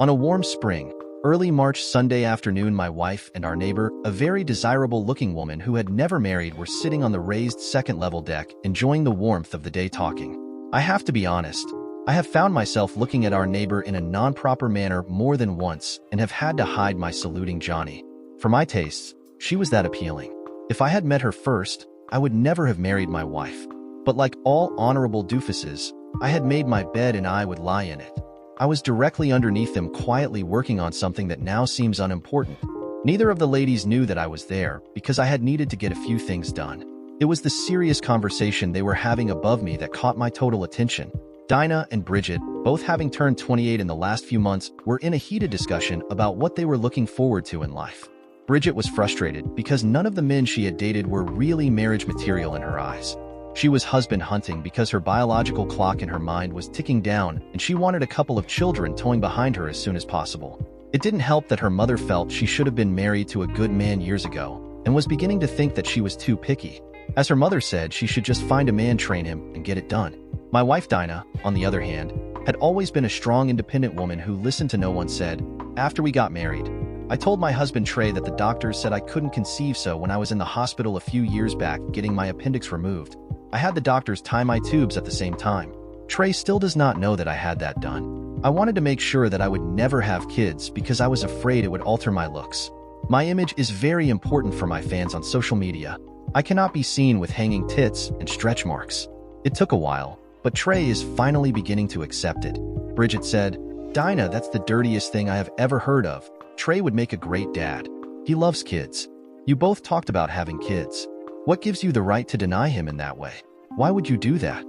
On a warm spring, early March Sunday afternoon, my wife and our neighbor, a very desirable-looking woman who had never married, were sitting on the raised second-level deck, enjoying the warmth of the day talking. I have to be honest, I have found myself looking at our neighbor in a non-proper manner more than once and have had to hide my saluting Johnny. For my tastes, she was that appealing. If I had met her first, I would never have married my wife. But like all honorable doofuses, I had made my bed and I would lie in it. I was directly underneath them, quietly working on something that now seems unimportant. Neither of the ladies knew that I was there because I had needed to get a few things done. It was the serious conversation they were having above me that caught my total attention. Dinah and Bridget, both having turned 28 in the last few months, were in a heated discussion about what they were looking forward to in life. Bridget was frustrated because none of the men she had dated were really marriage material in her eyes. She was husband hunting because her biological clock in her mind was ticking down and she wanted a couple of children towing behind her as soon as possible. It didn't help that her mother felt she should have been married to a good man years ago and was beginning to think that she was too picky. As her mother said, she should just find a man, train him, and get it done. My wife Dinah, on the other hand, had always been a strong, independent woman who listened to no one. Said, "After we got married, I told my husband Trey that the doctors said I couldn't conceive, so when I was in the hospital a few years back getting my appendix removed, I had the doctors tie my tubes at the same time. Trey still does not know that I had that done. I wanted to make sure that I would never have kids because I was afraid it would alter my looks. My image is very important for my fans on social media. I cannot be seen with hanging tits and stretch marks." It took a while, but Trey is finally beginning to accept it. Bridget said, "Dinah, that's the dirtiest thing I have ever heard of. Trey would make a great dad. He loves kids. You both talked about having kids. What gives you the right to deny him in that way? Why would you do that?"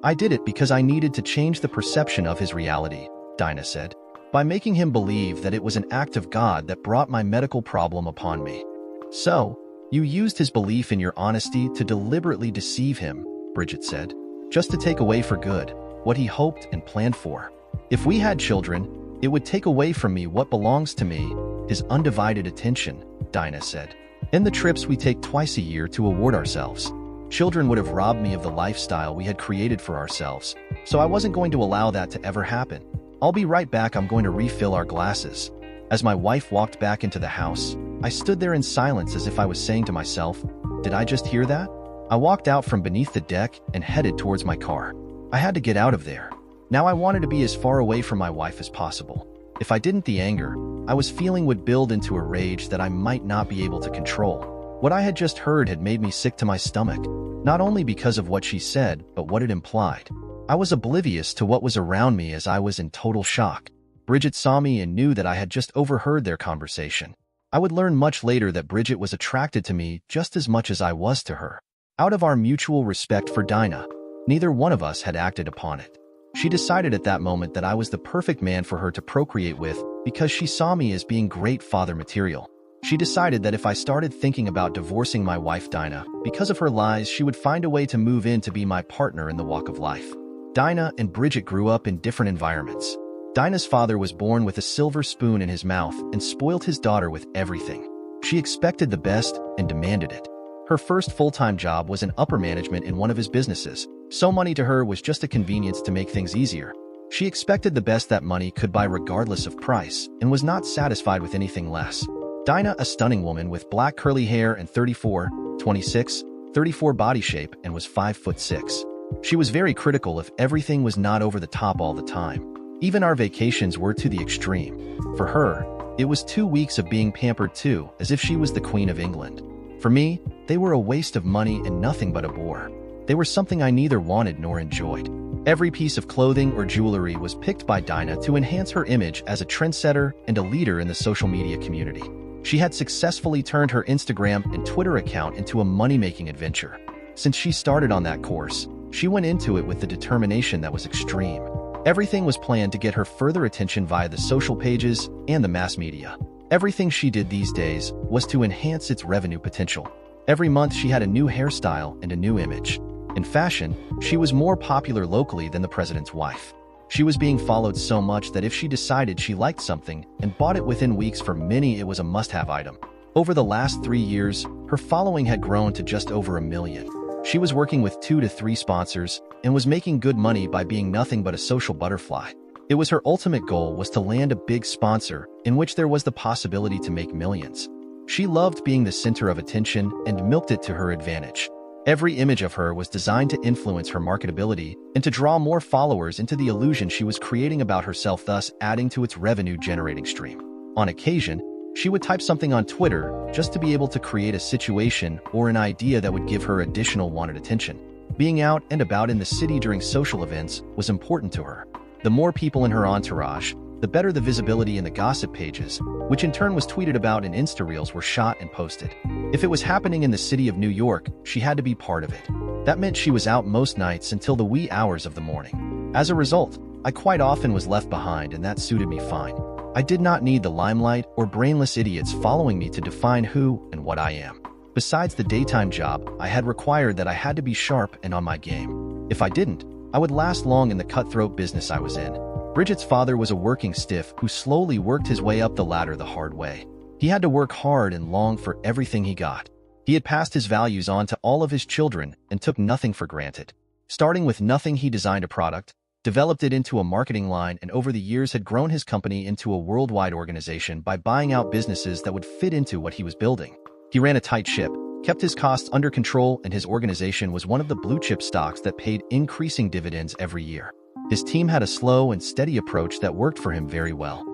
"I did it because I needed to change the perception of his reality," Dinah said, "by making him believe that it was an act of God that brought my medical problem upon me." "So, you used his belief in your honesty to deliberately deceive him," Bridget said, "just to take away for good what he hoped and planned for. If we had children, it would take away from me what belongs to me, his undivided attention," Dinah said. "And the trips we take twice a year to award ourselves. Children would have robbed me of the lifestyle we had created for ourselves, so I wasn't going to allow that to ever happen. I'll be right back, I'm going to refill our glasses." As my wife walked back into the house, I stood there in silence as if I was saying to myself, "Did I just hear that?" I walked out from beneath the deck and headed towards my car. I had to get out of there. Now I wanted to be as far away from my wife as possible. If I didn't, the anger I was feeling would build into a rage that I might not be able to control. What I had just heard had made me sick to my stomach, not only because of what she said, but what it implied. I was oblivious to what was around me as I was in total shock. Bridget saw me and knew that I had just overheard their conversation. I would learn much later that Bridget was attracted to me just as much as I was to her. Out of our mutual respect for Dinah, neither one of us had acted upon it. She decided at that moment that I was the perfect man for her to procreate with because she saw me as being great father material. She decided that if I started thinking about divorcing my wife Dinah because of her lies, she would find a way to move in to be my partner in the walk of life. Dinah and Bridget grew up in different environments. Dinah's father was born with a silver spoon in his mouth and spoiled his daughter with everything. She expected the best and demanded it. Her first full-time job was in upper management in one of his businesses, so money to her was just a convenience to make things easier. She expected the best that money could buy regardless of price and was not satisfied with anything less. Dinah, a stunning woman with black curly hair and 34, 26, 34 body shape and was 5'6". She was very critical if everything was not over the top all the time. Even our vacations were to the extreme. For her, it was 2 weeks of being pampered too, as if she was the Queen of England. For me, they were a waste of money and nothing but a bore. They were something I neither wanted nor enjoyed. Every piece of clothing or jewelry was picked by Dinah to enhance her image as a trendsetter and a leader in the social media community. She had successfully turned her Instagram and Twitter account into a money-making adventure. Since she started on that course, she went into it with the determination that was extreme. Everything was planned to get her further attention via the social pages and the mass media. Everything she did these days was to enhance its revenue potential. Every month she had a new hairstyle and a new image. In fashion, she was more popular locally than the president's wife. She was being followed so much that if she decided she liked something and bought it within weeks, for many it was a must-have item. Over the last 3 years, her following had grown to just over 1 million. She was working with 2 to 3 sponsors and was making good money by being nothing but a social butterfly. It was her ultimate goal was to land a big sponsor in which there was the possibility to make millions. She loved being the center of attention and milked it to her advantage. Every image of her was designed to influence her marketability and to draw more followers into the illusion she was creating about herself, thus adding to its revenue-generating stream. On occasion, she would type something on Twitter just to be able to create a situation or an idea that would give her additional wanted attention. Being out and about in the city during social events was important to her. The more people in her entourage, the better the visibility in the gossip pages, which in turn was tweeted about and Insta Reels were shot and posted. If it was happening in the city of New York, she had to be part of it. That meant she was out most nights until the wee hours of the morning. As a result, I quite often was left behind, and that suited me fine. I did not need the limelight or brainless idiots following me to define who and what I am. Besides the daytime job, I had required that I had to be sharp and on my game. If I didn't, I would last long in the cutthroat business I was in. Bridget's father was a working stiff who slowly worked his way up the ladder the hard way. He had to work hard and long for everything he got. He had passed his values on to all of his children and took nothing for granted. Starting with nothing, he designed a product, developed it into a marketing line, and over the years had grown his company into a worldwide organization by buying out businesses that would fit into what he was building. He ran a tight ship, kept his costs under control, and his organization was one of the blue-chip stocks that paid increasing dividends every year. His team had a slow and steady approach that worked for him very well.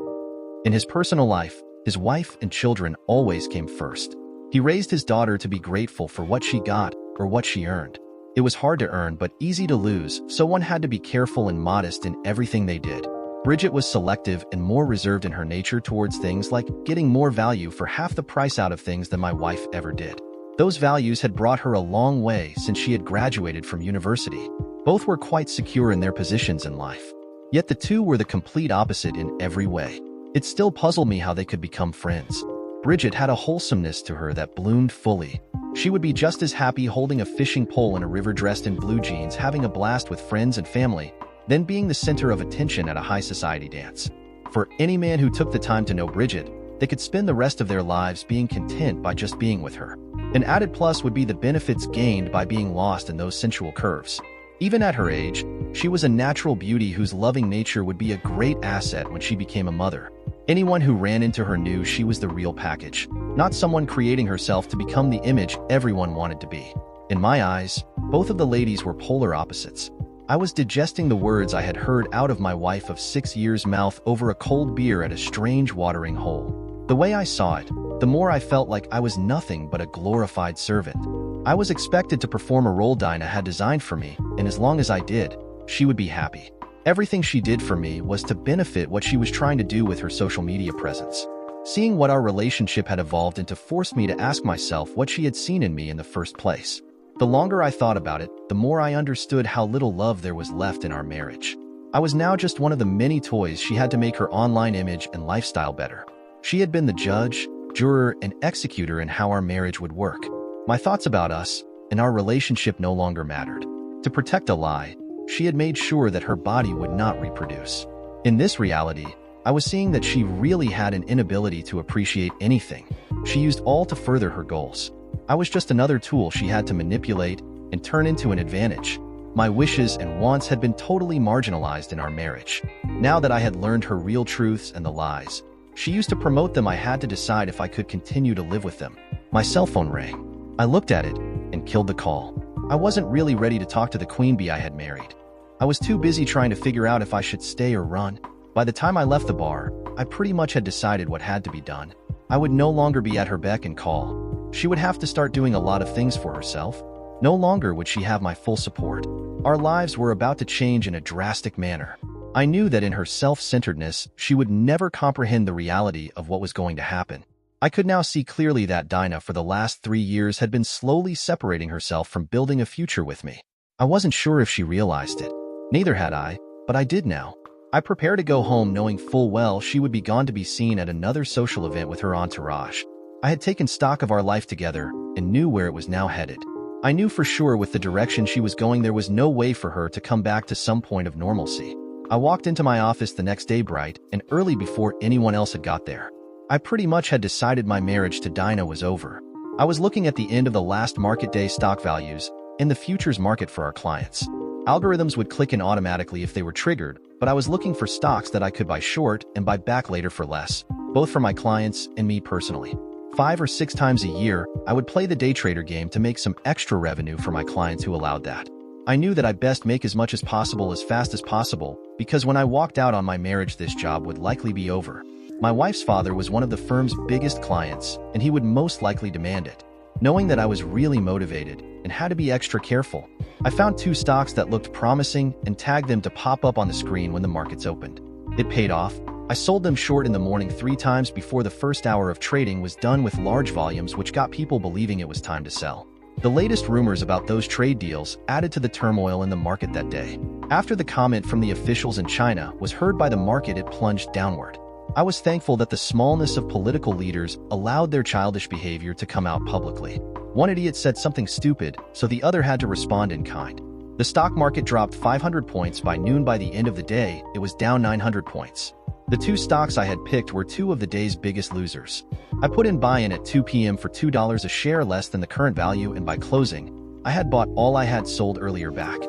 In his personal life, his wife and children always came first. He raised his daughter to be grateful for what she got or what she earned. It was hard to earn but easy to lose, so one had to be careful and modest in everything they did. Bridget was selective and more reserved in her nature towards things like getting more value for half the price out of things than my wife ever did. Those values had brought her a long way since she had graduated from university. Both were quite secure in their positions in life. Yet the two were the complete opposite in every way. It still puzzled me how they could become friends. Bridget had a wholesomeness to her that bloomed fully. She would be just as happy holding a fishing pole in a river dressed in blue jeans, having a blast with friends and family, than being the center of attention at a high society dance. For any man who took the time to know Bridget, they could spend the rest of their lives being content by just being with her. An added plus would be the benefits gained by being lost in those sensual curves. Even at her age, she was a natural beauty whose loving nature would be a great asset when she became a mother. Anyone who ran into her knew she was the real package, not someone creating herself to become the image everyone wanted to be. In my eyes, both of the ladies were polar opposites. I was digesting the words I had heard out of my wife of 6 years' mouth over a cold beer at a strange watering hole. The way I saw it, the more I felt like I was nothing but a glorified servant. I was expected to perform a role Dinah had designed for me, and as long as I did, she would be happy. Everything she did for me was to benefit what she was trying to do with her social media presence. Seeing what our relationship had evolved into forced me to ask myself what she had seen in me in the first place. The longer I thought about it, the more I understood how little love there was left in our marriage. I was now just one of the many toys she had to make her online image and lifestyle better. She had been the judge, juror, and executor in how our marriage would work. My thoughts about us and our relationship no longer mattered. To protect a lie, she had made sure that her body would not reproduce. In this reality, I was seeing that she really had an inability to appreciate anything. She used all to further her goals. I was just another tool she had to manipulate and turn into an advantage. My wishes and wants had been totally marginalized in our marriage. Now that I had learned her real truths and the lies she used to promote them, I had to decide if I could continue to live with them. My cell phone rang. I looked at it and killed the call. I wasn't really ready to talk to the queen bee I had married. I was too busy trying to figure out if I should stay or run. By the time I left the bar, I pretty much had decided what had to be done. I would no longer be at her beck and call. She would have to start doing a lot of things for herself. No longer would she have my full support. Our lives were about to change in a drastic manner. I knew that in her self-centeredness, she would never comprehend the reality of what was going to happen. I could now see clearly that Dinah for the last 3 years had been slowly separating herself from building a future with me. I wasn't sure if she realized it. Neither had I, but I did now. I prepared to go home knowing full well she would be gone to be seen at another social event with her entourage. I had taken stock of our life together and knew where it was now headed. I knew for sure with the direction she was going there was no way for her to come back to some point of normalcy. I walked into my office the next day bright and early before anyone else had got there. I pretty much had decided my marriage to Dinah was over. I was looking at the end of the last market day stock values and the futures market for our clients. Algorithms would click in automatically if they were triggered, but I was looking for stocks that I could buy short and buy back later for less, both for my clients and me personally. 5 or 6 times a year, I would play the day trader game to make some extra revenue for my clients who allowed that. I knew that I'd best make as much as possible as fast as possible, because when I walked out on my marriage, this job would likely be over. My wife's father was one of the firm's biggest clients, and he would most likely demand it. Knowing that I was really motivated and had to be extra careful, I found 2 stocks that looked promising and tagged them to pop up on the screen when the markets opened. It paid off. I sold them short in the morning 3 times before the first hour of trading was done with large volumes, which got people believing it was time to sell. The latest rumors about those trade deals added to the turmoil in the market that day. After the comment from the officials in China was heard by the market, it plunged downward. I was thankful that the smallness of political leaders allowed their childish behavior to come out publicly. One idiot said something stupid, so the other had to respond in kind. The stock market dropped 500 points by noon. By the end of the day, it was down 900 points. The 2 stocks I had picked were 2 of the day's biggest losers. I put in buy-in at 2 p.m. for $2 a share, less than the current value, and by closing, I had bought all I had sold earlier back.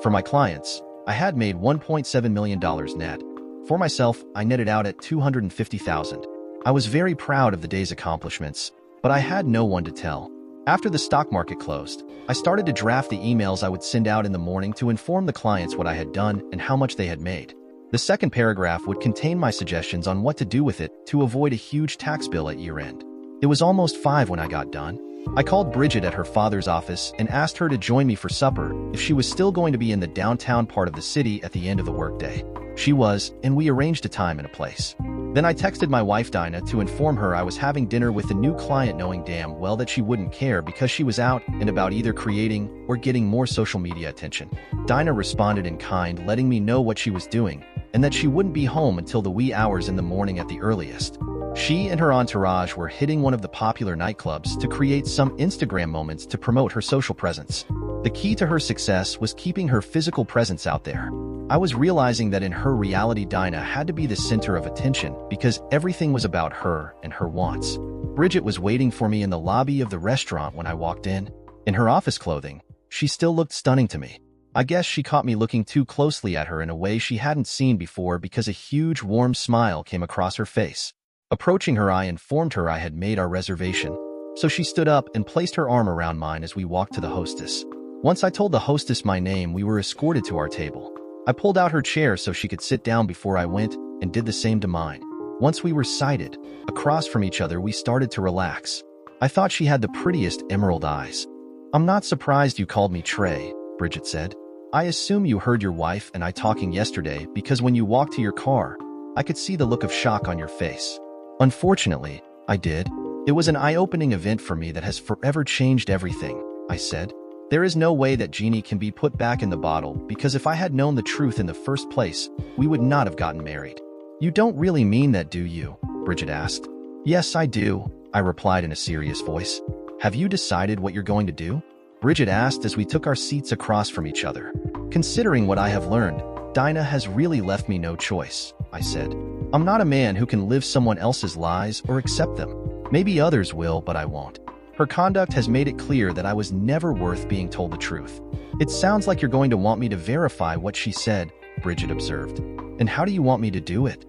For my clients, I had made $1.7 million net. For myself, I netted out at $250,000. I was very proud of the day's accomplishments, but I had no one to tell. After the stock market closed, I started to draft the emails I would send out in the morning to inform the clients what I had done and how much they had made. The second paragraph would contain my suggestions on what to do with it to avoid a huge tax bill at year-end. It was almost 5 when I got done. I called Bridget at her father's office and asked her to join me for supper if she was still going to be in the downtown part of the city at the end of the workday. She was, and we arranged a time and a place. Then I texted my wife Dinah to inform her I was having dinner with a new client, knowing damn well that she wouldn't care because she was out and about either creating or getting more social media attention. Dinah responded in kind, letting me know what she was doing and that she wouldn't be home until the wee hours in the morning at the earliest. She and her entourage were hitting one of the popular nightclubs to create some Instagram moments to promote her social presence. The key to her success was keeping her physical presence out there. I was realizing that in her reality, Dinah had to be the center of attention because everything was about her and her wants. Bridget was waiting for me in the lobby of the restaurant when I walked in. In her office clothing, she still looked stunning to me. I guess she caught me looking too closely at her in a way she hadn't seen before because a huge warm smile came across her face. Approaching her, I informed her I had made our reservation, so she stood up and placed her arm around mine as we walked to the hostess. Once I told the hostess my name, we were escorted to our table. I pulled out her chair so she could sit down before I went and did the same to mine. Once we were sighted across from each other, we started to relax. I thought she had the prettiest emerald eyes. "I'm not surprised you called me Trey," Bridget said. "I assume you heard your wife and I talking yesterday because when you walked to your car, I could see the look of shock on your face." "Unfortunately, I did. It was an eye-opening event for me that has forever changed everything," I said. "There is no way that genie can be put back in the bottle because if I had known the truth in the first place, we would not have gotten married." "You don't really mean that, do you?" Bridget asked. "Yes, I do," I replied in a serious voice. "Have you decided what you're going to do?" Bridget asked as we took our seats across from each other. "Considering what I have learned, Dinah has really left me no choice," I said. "I'm not a man who can live someone else's lies or accept them. Maybe others will, but I won't. Her conduct has made it clear that I was never worth being told the truth." "It sounds like you're going to want me to verify what she said," Bridget observed. "And how do you want me to do it?"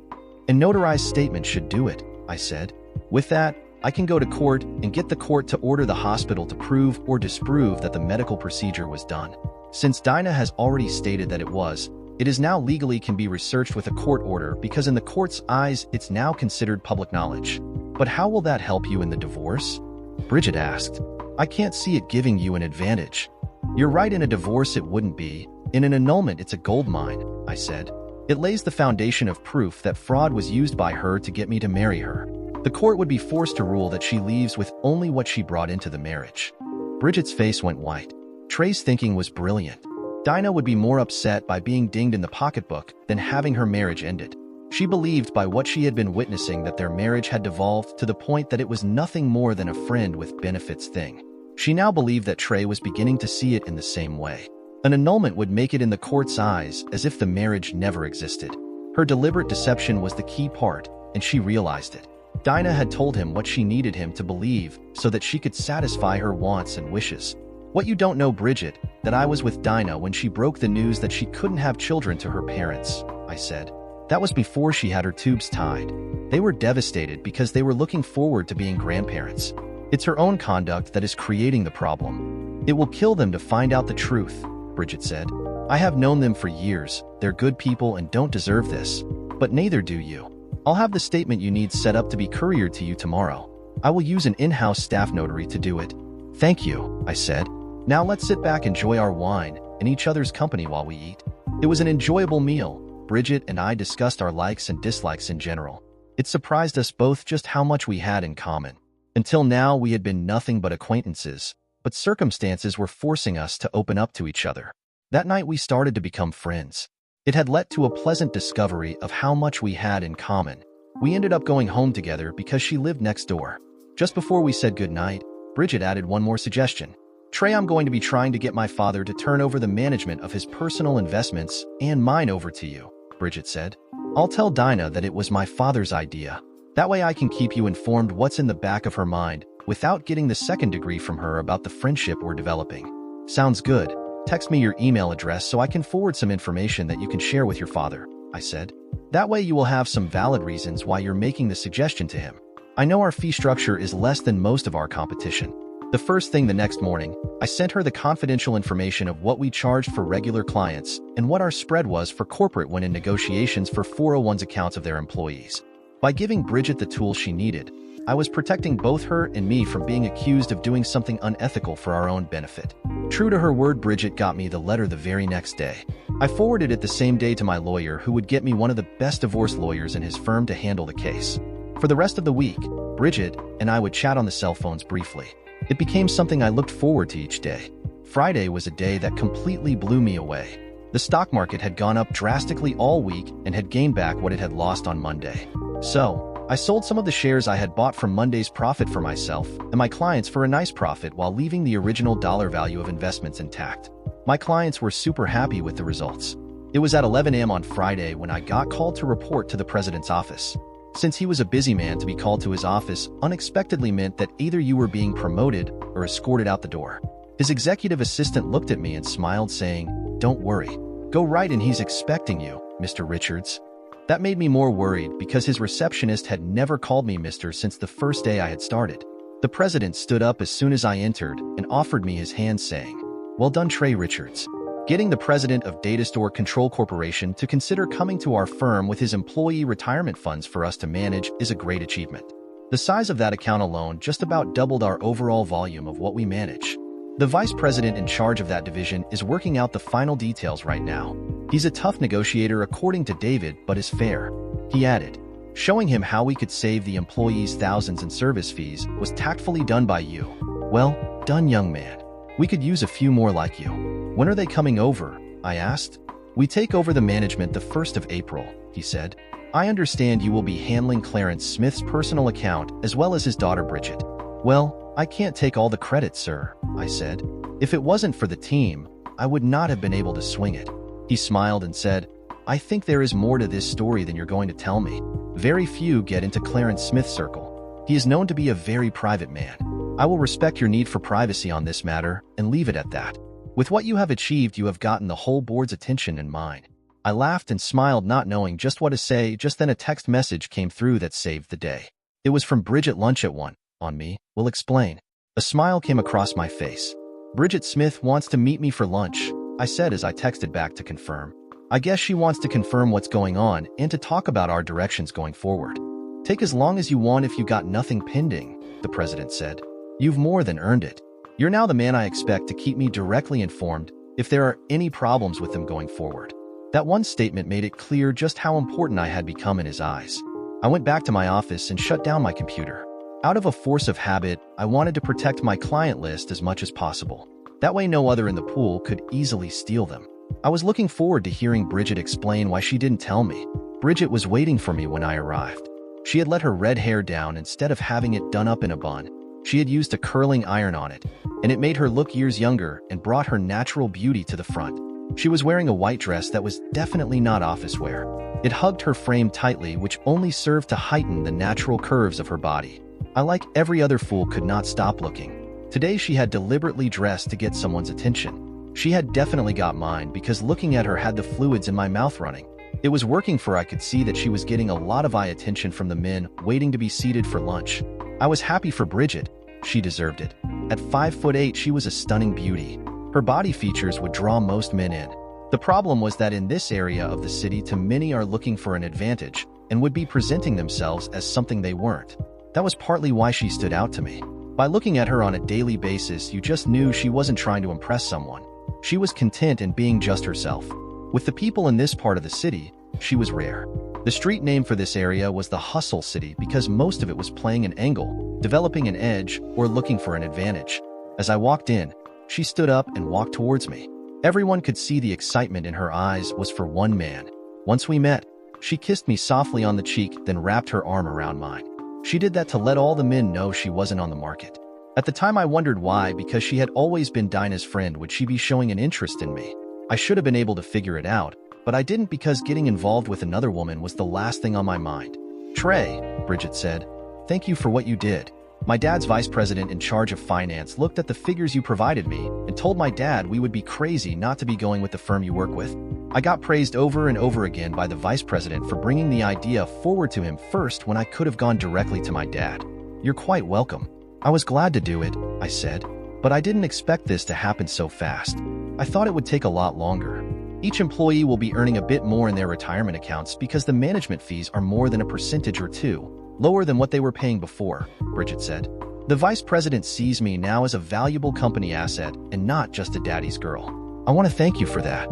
"A notarized statement should do it," I said. "With that, I can go to court and get the court to order the hospital to prove or disprove that the medical procedure was done. Since Dinah has already stated that it was, it is now legally can be researched with a court order because in the court's eyes, it's now considered public knowledge." "But how will that help you in the divorce?" Bridget asked. "I can't see it giving you an advantage." "You're right, in a divorce it wouldn't be. In an annulment it's a goldmine," I said. "It lays the foundation of proof that fraud was used by her to get me to marry her. The court would be forced to rule that she leaves with only what she brought into the marriage." Bridget's face went white. Trey's thinking was brilliant. Dinah would be more upset by being dinged in the pocketbook than having her marriage ended. She believed by what she had been witnessing that their marriage had devolved to the point that it was nothing more than a friend with benefits thing. She now believed that Trey was beginning to see it in the same way. An annulment would make it in the court's eyes as if the marriage never existed. Her deliberate deception was the key part, and she realized it. Dinah had told him what she needed him to believe so that she could satisfy her wants and wishes. What you don't know, Bridget, that I was with Dinah when she broke the news that she couldn't have children to her parents, I said. That was before she had her tubes tied. They were devastated because they were looking forward to being grandparents. It's her own conduct that is creating the problem. It will kill them to find out the truth, Bridget said. I have known them for years. They're good people and don't deserve this. But neither do you. I'll have the statement you need set up to be couriered to you tomorrow. I will use an in-house staff notary to do it. Thank you, I said. Now let's sit back, enjoy our wine, and each other's company while we eat. It was an enjoyable meal. Bridget and I discussed our likes and dislikes in general. It surprised us both just how much we had in common. Until now, we had been nothing but acquaintances, but circumstances were forcing us to open up to each other. That night, we started to become friends. It had led to a pleasant discovery of how much we had in common. We ended up going home together because she lived next door. Just before we said goodnight, Bridget added one more suggestion. Trey, I'm going to be trying to get my father to turn over the management of his personal investments and mine over to you, Bridget said. I'll tell Dinah that it was my father's idea. That way I can keep you informed what's in the back of her mind without getting the second degree from her about the friendship we're developing. Sounds good. Text me your email address so I can forward some information that you can share with your father, I said. That way you will have some valid reasons why you're making the suggestion to him. I know our fee structure is less than most of our competition. The first thing the next morning, I sent her the confidential information of what we charged for regular clients and what our spread was for corporate when in negotiations for 401s accounts of their employees. By giving Bridget the tools she needed, I was protecting both her and me from being accused of doing something unethical for our own benefit. True to her word, Bridget got me the letter the very next day. I forwarded it the same day to my lawyer, who would get me one of the best divorce lawyers in his firm to handle the case. For the rest of the week, Bridget and I would chat on the cell phones briefly. It became something I looked forward to each day. Friday was a day that completely blew me away. The stock market had gone up drastically all week and had gained back what it had lost on Monday. So, I sold some of the shares I had bought from Monday's profit for myself and my clients for a nice profit while leaving the original dollar value of investments intact. My clients were super happy with the results. It was at 11 a.m. on Friday when I got called to report to the president's office. Since he was a busy man, to be called to his office unexpectedly meant that either you were being promoted or escorted out the door. His executive assistant looked at me and smiled, saying, "Don't worry. Go right in, he's expecting you, Mr. Richards." That made me more worried because his receptionist had never called me Mr. since the first day I had started. The president stood up as soon as I entered and offered me his hand, saying, "Well done, Trey Richards. Getting the president of Data Store Control Corporation to consider coming to our firm with his employee retirement funds for us to manage is a great achievement. The size of that account alone just about doubled our overall volume of what we manage. The vice president in charge of that division is working out the final details right now. He's a tough negotiator, according to David, but is fair," he added. Showing him how we could save the employees thousands in service fees was tactfully done by you. Well done, young man. We could use a few more like you. When are they coming over? I asked. We take over the management the 1st of April, he said. I understand you will be handling Clarence Smith's personal account as well as his daughter Bridget. Well, I can't take all the credit, sir, I said. If it wasn't for the team, I would not have been able to swing it. He smiled and said, I think there is more to this story than you're going to tell me. Very few get into Clarence Smith's circle. He is known to be a very private man. I will respect your need for privacy on this matter and leave it at that. With what you have achieved, you have gotten the whole board's attention and mine. I laughed and smiled, not knowing just what to say. Just then a text message came through that saved the day. It was from Bridget. Lunch at 1. On me. Will explain. A smile came across my face. Bridget Smith wants to meet me for lunch, I said as I texted back to confirm. I guess she wants to confirm what's going on and to talk about our directions going forward. Take as long as you want if you got nothing pending, the president said. You've more than earned it. You're now the man I expect to keep me directly informed if there are any problems with them going forward. That one statement made it clear just how important I had become in his eyes. I went back to my office and shut down my computer. Out of a force of habit, I wanted to protect my client list as much as possible. That way no other in the pool could easily steal them. I was looking forward to hearing Bridget explain why she didn't tell me. Bridget was waiting for me when I arrived. She had let her red hair down instead of having it done up in a bun. She had used a curling iron on it, and it made her look years younger and brought her natural beauty to the front. She was wearing a white dress that was definitely not office wear. It hugged her frame tightly, which only served to heighten the natural curves of her body. I, like every other fool, could not stop looking. Today she had deliberately dressed to get someone's attention. She had definitely got mine because looking at her had the fluids in my mouth running. It was working, for I could see that she was getting a lot of eye attention from the men waiting to be seated for lunch. I was happy for Bridget. She deserved it. At 5'8", she was a stunning beauty. Her body features would draw most men in. The problem was that in this area of the city, too many are looking for an advantage and would be presenting themselves as something they weren't. That was partly why she stood out to me. By looking at her on a daily basis, you just knew she wasn't trying to impress someone. She was content in being just herself. With the people in this part of the city, she was rare. The street name for this area was the Hustle City because most of it was playing an angle, developing an edge, or looking for an advantage. As I walked in, she stood up and walked towards me. Everyone could see the excitement in her eyes was for one man. Once we met, she kissed me softly on the cheek, then wrapped her arm around mine. She did that to let all the men know she wasn't on the market. At the time I wondered why, because she had always been Dinah's friend. Would she be showing an interest in me? I should have been able to figure it out, but I didn't because getting involved with another woman was the last thing on my mind. "Trey," Bridget said, "thank you for what you did. My dad's vice president in charge of finance looked at the figures you provided me and told my dad we would be crazy not to be going with the firm you work with." I got praised over and over again by the vice president for bringing the idea forward to him first when I could have gone directly to my dad. "You're quite welcome. I was glad to do it," I said, "but I didn't expect this to happen so fast. I thought it would take a lot longer. Each employee will be earning a bit more in their retirement accounts because the management fees are more than a percentage or two lower than what they were paying before," Bridget said. "The vice president sees me now as a valuable company asset and not just a daddy's girl. I want to thank you for that."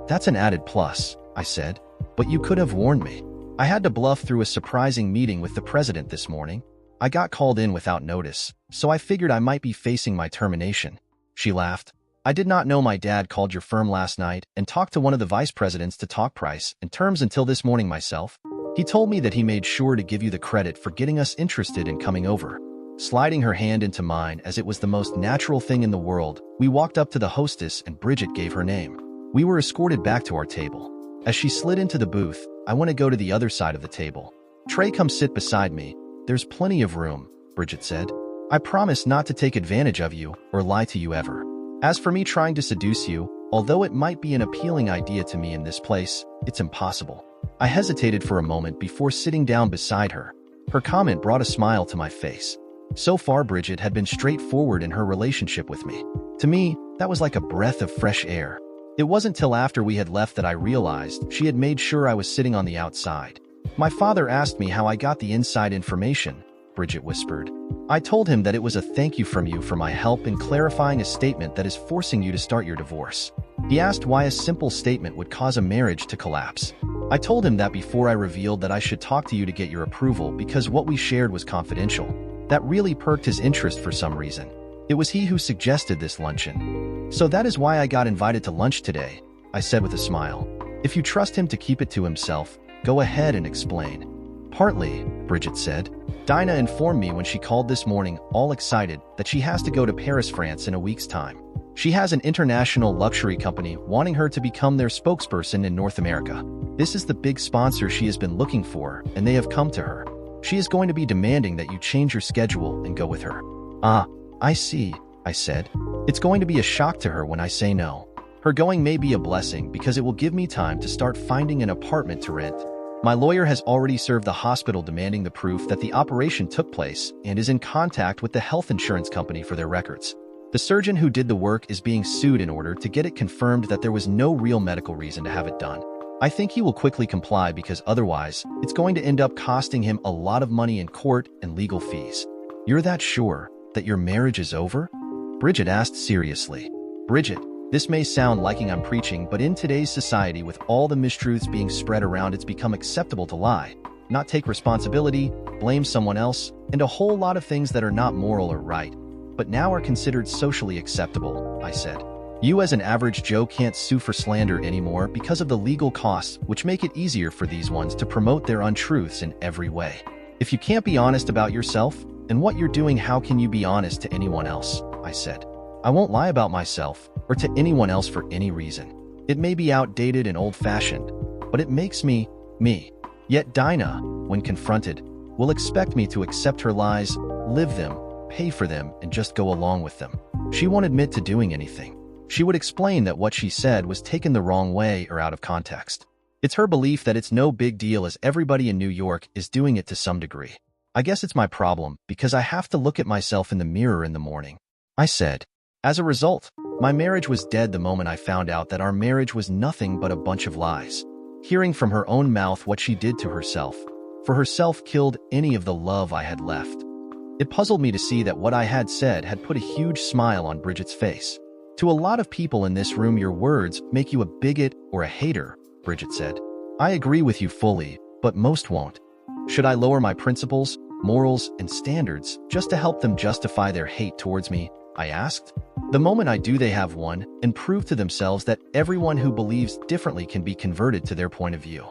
"That's an added plus," I said, "but you could have warned me. I had to bluff through a surprising meeting with the president this morning. I got called in without notice, so I figured I might be facing my termination." She laughed. "I did not know my dad called your firm last night and talked to one of the vice presidents to talk price and terms until this morning myself. He told me that he made sure to give you the credit for getting us interested in coming over." Sliding her hand into mine as it was the most natural thing in the world, we walked up to the hostess and Bridget gave her name. We were escorted back to our table. As she slid into the booth, "I want to go to the other side of the table. Trey, come sit beside me. There's plenty of room," Bridget said. "I promise not to take advantage of you or lie to you ever. As for me trying to seduce you, although it might be an appealing idea to me in this place, it's impossible." I hesitated for a moment before sitting down beside her. Her comment brought a smile to my face. So far, Bridget had been straightforward in her relationship with me. To me, that was like a breath of fresh air. It wasn't till after we had left that I realized she had made sure I was sitting on the outside. "My father asked me how I got the inside information," Bridget whispered. "I told him that it was a thank you from you for my help in clarifying a statement that is forcing you to start your divorce. He asked why a simple statement would cause a marriage to collapse. I told him that before I revealed that I should talk to you to get your approval because what we shared was confidential. That really perked his interest for some reason. It was he who suggested this luncheon. So that is why I got invited to lunch today," I said with a smile. "If you trust him to keep it to himself, go ahead and explain." "Partly," Bridget said. "Dinah informed me when she called this morning, all excited, that she has to go to Paris, France in a week's time. She has an international luxury company wanting her to become their spokesperson in North America. This is the big sponsor she has been looking for, and they have come to her. She is going to be demanding that you change your schedule and go with her." "Ah, I see," I said. "It's going to be a shock to her when I say no. Her going may be a blessing because it will give me time to start finding an apartment to rent. My lawyer has already served the hospital demanding the proof that the operation took place and is in contact with the health insurance company for their records. The surgeon who did the work is being sued in order to get it confirmed that there was no real medical reason to have it done. I think he will quickly comply because otherwise, it's going to end up costing him a lot of money in court and legal fees." "You're that sure that your marriage is over?" Bridget asked seriously. "Bridget, this may sound like I'm preaching, but in today's society with all the mistruths being spread around, it's become acceptable to lie, not take responsibility, blame someone else, and a whole lot of things that are not moral or right, but now are considered socially acceptable," I said. "You as an average Joe can't sue for slander anymore because of the legal costs, which make it easier for these ones to promote their untruths in every way. If you can't be honest about yourself and what you're doing, how can you be honest to anyone else?" I said. "I won't lie about myself or to anyone else for any reason. It may be outdated and old-fashioned, but it makes me, me. Yet Dinah, when confronted, will expect me to accept her lies, live them, pay for them and just go along with them. She won't admit to doing anything. She would explain that what she said was taken the wrong way or out of context. It's her belief that it's no big deal as everybody in New York is doing it to some degree. I guess it's my problem because I have to look at myself in the mirror in the morning, I said. As a result, my marriage was dead the moment I found out that our marriage was nothing but a bunch of lies. Hearing from her own mouth what she did to herself, for herself killed any of the love I had left. It puzzled me to see that what I had said had put a huge smile on Bridget's face. To a lot of people in this room, your words make you a bigot or a hater, Bridget said. I agree with you fully, but most won't. Should I lower my principles, morals, and standards just to help them justify their hate towards me? I asked. The moment I do, they have one, and prove to themselves that everyone who believes differently can be converted to their point of view.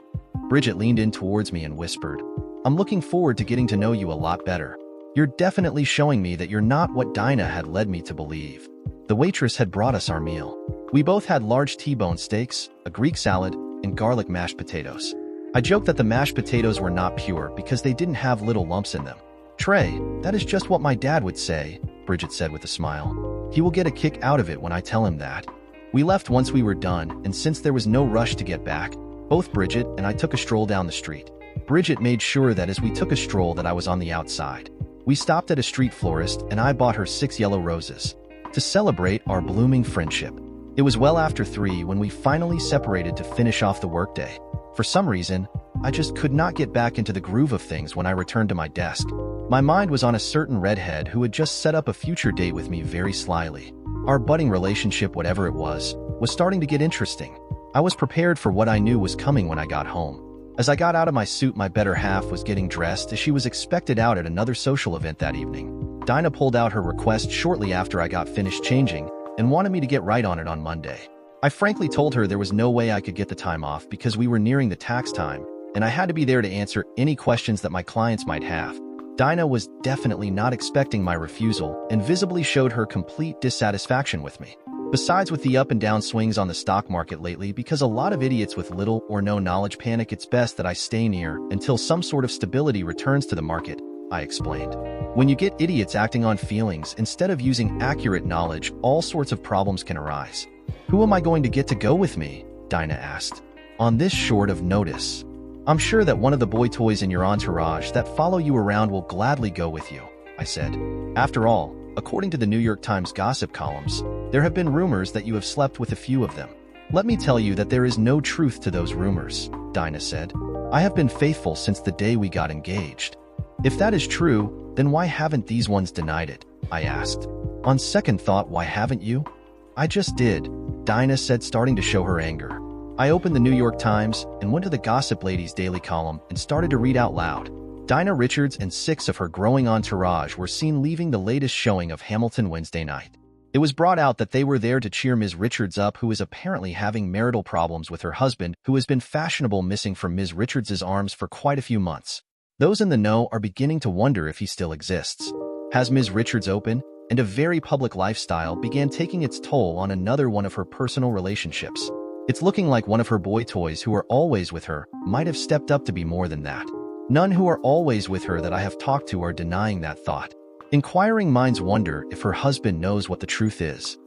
Bridget leaned in towards me and whispered, I'm looking forward to getting to know you a lot better. You're definitely showing me that you're not what Dinah had led me to believe. The waitress had brought us our meal. We both had large T-bone steaks, a Greek salad, and garlic mashed potatoes. I joked that the mashed potatoes were not pure because they didn't have little lumps in them. Trey, that is just what my dad would say, Bridget said with a smile. He will get a kick out of it when I tell him that. We left once we were done, and since there was no rush to get back, both Bridget and I took a stroll down the street. Bridget made sure that as we took a stroll that I was on the outside. We stopped at a street florist and I bought her 6 yellow roses to celebrate our blooming friendship. It was well after 3 when we finally separated to finish off the workday. For some reason, I just could not get back into the groove of things when I returned to my desk. My mind was on a certain redhead who had just set up a future date with me very slyly. Our budding relationship, whatever it was starting to get interesting. I was prepared for what I knew was coming when I got home. As I got out of my suit, my better half was getting dressed as she was expected out at another social event that evening. Dinah pulled out her request shortly after I got finished changing and wanted me to get right on it on Monday. I frankly told her there was no way I could get the time off because we were nearing the tax time, and I had to be there to answer any questions that my clients might have. Dinah was definitely not expecting my refusal and visibly showed her complete dissatisfaction with me. Besides, with the up and down swings on the stock market lately, because a lot of idiots with little or no knowledge panic, it's best that I stay near until some sort of stability returns to the market, I explained. When you get idiots acting on feelings instead of using accurate knowledge, all sorts of problems can arise. Who am I going to get to go with me? Dinah asked. On this short of notice. I'm sure that one of the boy toys in your entourage that follow you around will gladly go with you, I said. After all, according to the New York Times gossip columns, there have been rumors that you have slept with a few of them. Let me tell you that there is no truth to those rumors, Dinah said. I have been faithful since the day we got engaged. If that is true, then why haven't these ones denied it? I asked. On second thought, why haven't you? I just did, Dinah said, starting to show her anger. I opened the New York Times and went to the Gossip Lady's daily column and started to read out loud. Dinah Richards and 6 of her growing entourage were seen leaving the latest showing of Hamilton Wednesday night. It was brought out that they were there to cheer Ms. Richards up, who is apparently having marital problems with her husband, who has been fashionable missing from Ms. Richards' arms for quite a few months. Those in the know are beginning to wonder if he still exists. Has Ms. Richards opened, and a very public lifestyle began taking its toll on another one of her personal relationships. It's looking like one of her boy toys who are always with her might have stepped up to be more than that. None who are always with her that I have talked to are denying that thought. Inquiring minds wonder if her husband knows what the truth is.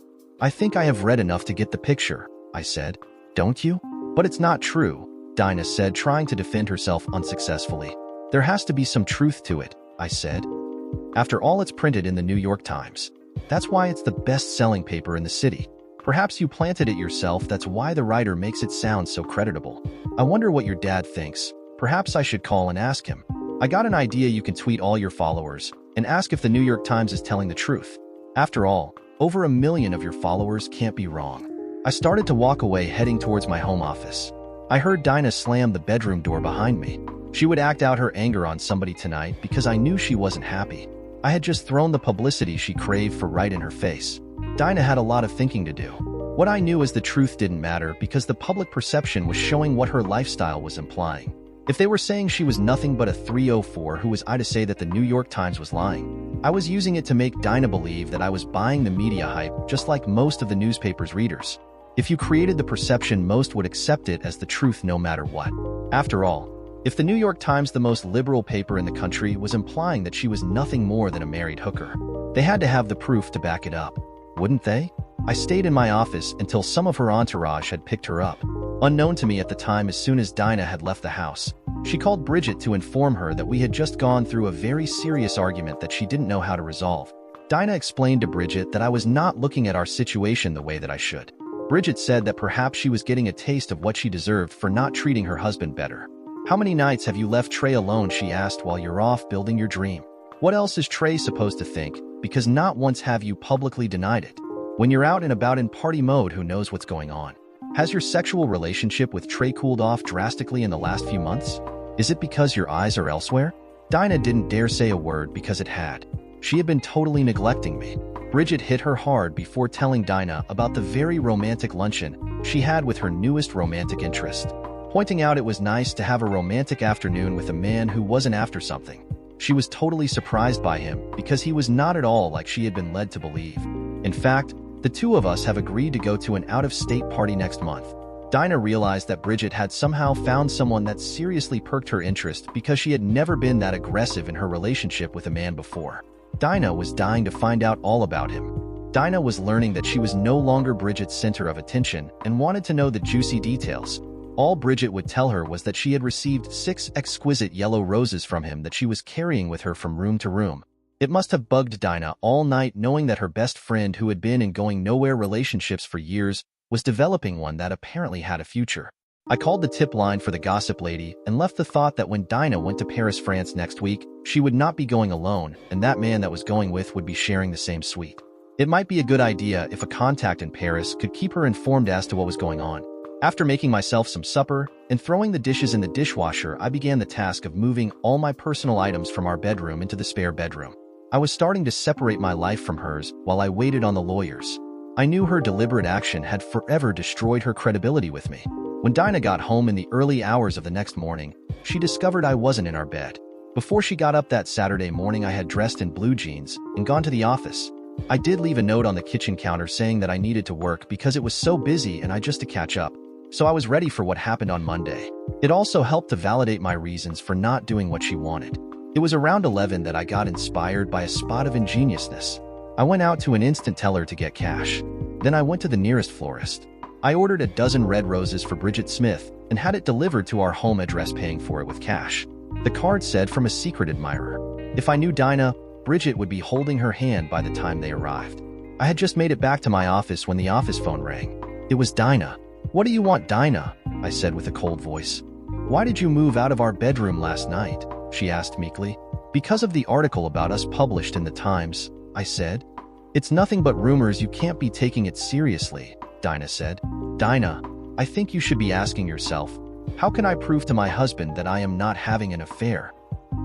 I think I have read enough to get the picture, I said. Don't you? But it's not true, Dinah said, trying to defend herself unsuccessfully. There has to be some truth to it, I said. After all, it's printed in the New York Times. That's why it's the best-selling paper in the city. Perhaps you planted it yourself, that's why the writer makes it sound so creditable. I wonder what your dad thinks. Perhaps I should call and ask him. I got an idea. You can tweet all your followers and ask if the New York Times is telling the truth. After all, over 1 million of your followers can't be wrong. I started to walk away, heading towards my home office. I heard Dinah slam the bedroom door behind me. She would act out her anger on somebody tonight because I knew she wasn't happy. I had just thrown the publicity she craved for right in her face. Dinah had a lot of thinking to do. What I knew is the truth didn't matter because the public perception was showing what her lifestyle was implying. If they were saying she was nothing but a 304, who was I to say that the New York Times was lying? I was using it to make Dinah believe that I was buying the media hype, just like most of the newspaper's readers. If you created the perception, most would accept it as the truth no matter what. After all, If the New York Times, the most liberal paper in the country, was implying that she was nothing more than a married hooker, they had to have the proof to back it up, wouldn't they? I stayed in my office until some of her entourage had picked her up. Unknown to me at the time, as soon as Dinah had left the house, she called Bridget to inform her that we had just gone through a very serious argument that she didn't know how to resolve. Dinah explained to Bridget that I was not looking at our situation the way that I should. Bridget said that perhaps she was getting a taste of what she deserved for not treating her husband better. "How many nights have you left Trey alone?" she asked, "while you're off building your dream? What else is Trey supposed to think? Because not once have you publicly denied it. When you're out and about in party mode, who knows what's going on? Has your sexual relationship with Trey cooled off drastically in the last few months? Is it because your eyes are elsewhere?" Dinah didn't dare say a word because it had. She had been totally neglecting me. Bridget hit her hard before telling Dinah about the very romantic luncheon she had with her newest romantic interest, pointing out it was nice to have a romantic afternoon with a man who wasn't after something. She was totally surprised by him because he was not at all like she had been led to believe. In fact, the two of us have agreed to go to an out-of-state party next month. Dinah realized that Bridget had somehow found someone that seriously perked her interest because she had never been that aggressive in her relationship with a man before. Dinah was dying to find out all about him. Dinah was learning that she was no longer Bridget's center of attention and wanted to know the juicy details. All Bridget would tell her was that she had received 6 exquisite yellow roses from him that she was carrying with her from room to room. It must have bugged Dinah all night knowing that her best friend, who had been in going nowhere relationships for years, was developing one that apparently had a future. I called the tip line for the gossip lady and left the thought that when Dinah went to Paris, France next week, she would not be going alone, and that man that was going with would be sharing the same suite. It might be a good idea if a contact in Paris could keep her informed as to what was going on. After making myself some supper and throwing the dishes in the dishwasher, I began the task of moving all my personal items from our bedroom into the spare bedroom. I was starting to separate my life from hers while I waited on the lawyers. I knew her deliberate action had forever destroyed her credibility with me. When Dinah got home in the early hours of the next morning, she discovered I wasn't in our bed. Before she got up that Saturday morning, I had dressed in blue jeans and gone to the office. I did leave a note on the kitchen counter saying that I needed to work because it was so busy and I just to catch up. So I was ready for what happened on Monday. It also helped to validate my reasons for not doing what she wanted. It was around 11 that I got inspired by a spot of ingeniousness. I went out to an instant teller to get cash. Then I went to the nearest florist. I ordered a dozen red roses for Bridget Smith and had it delivered to our home address, paying for it with cash. The card said, "From a secret admirer." If I knew Dinah, Bridget would be holding her hand by the time they arrived. I had just made it back to my office when the office phone rang. It was Dinah. "What do you want, Dinah?" I said with a cold voice. "Why did you move out of our bedroom last night?" she asked meekly. "Because of the article about us published in the Times," I said. "It's nothing but rumors. You can't be taking it seriously," Dinah said. "Dinah, I think you should be asking yourself, how can I prove to my husband that I am not having an affair?"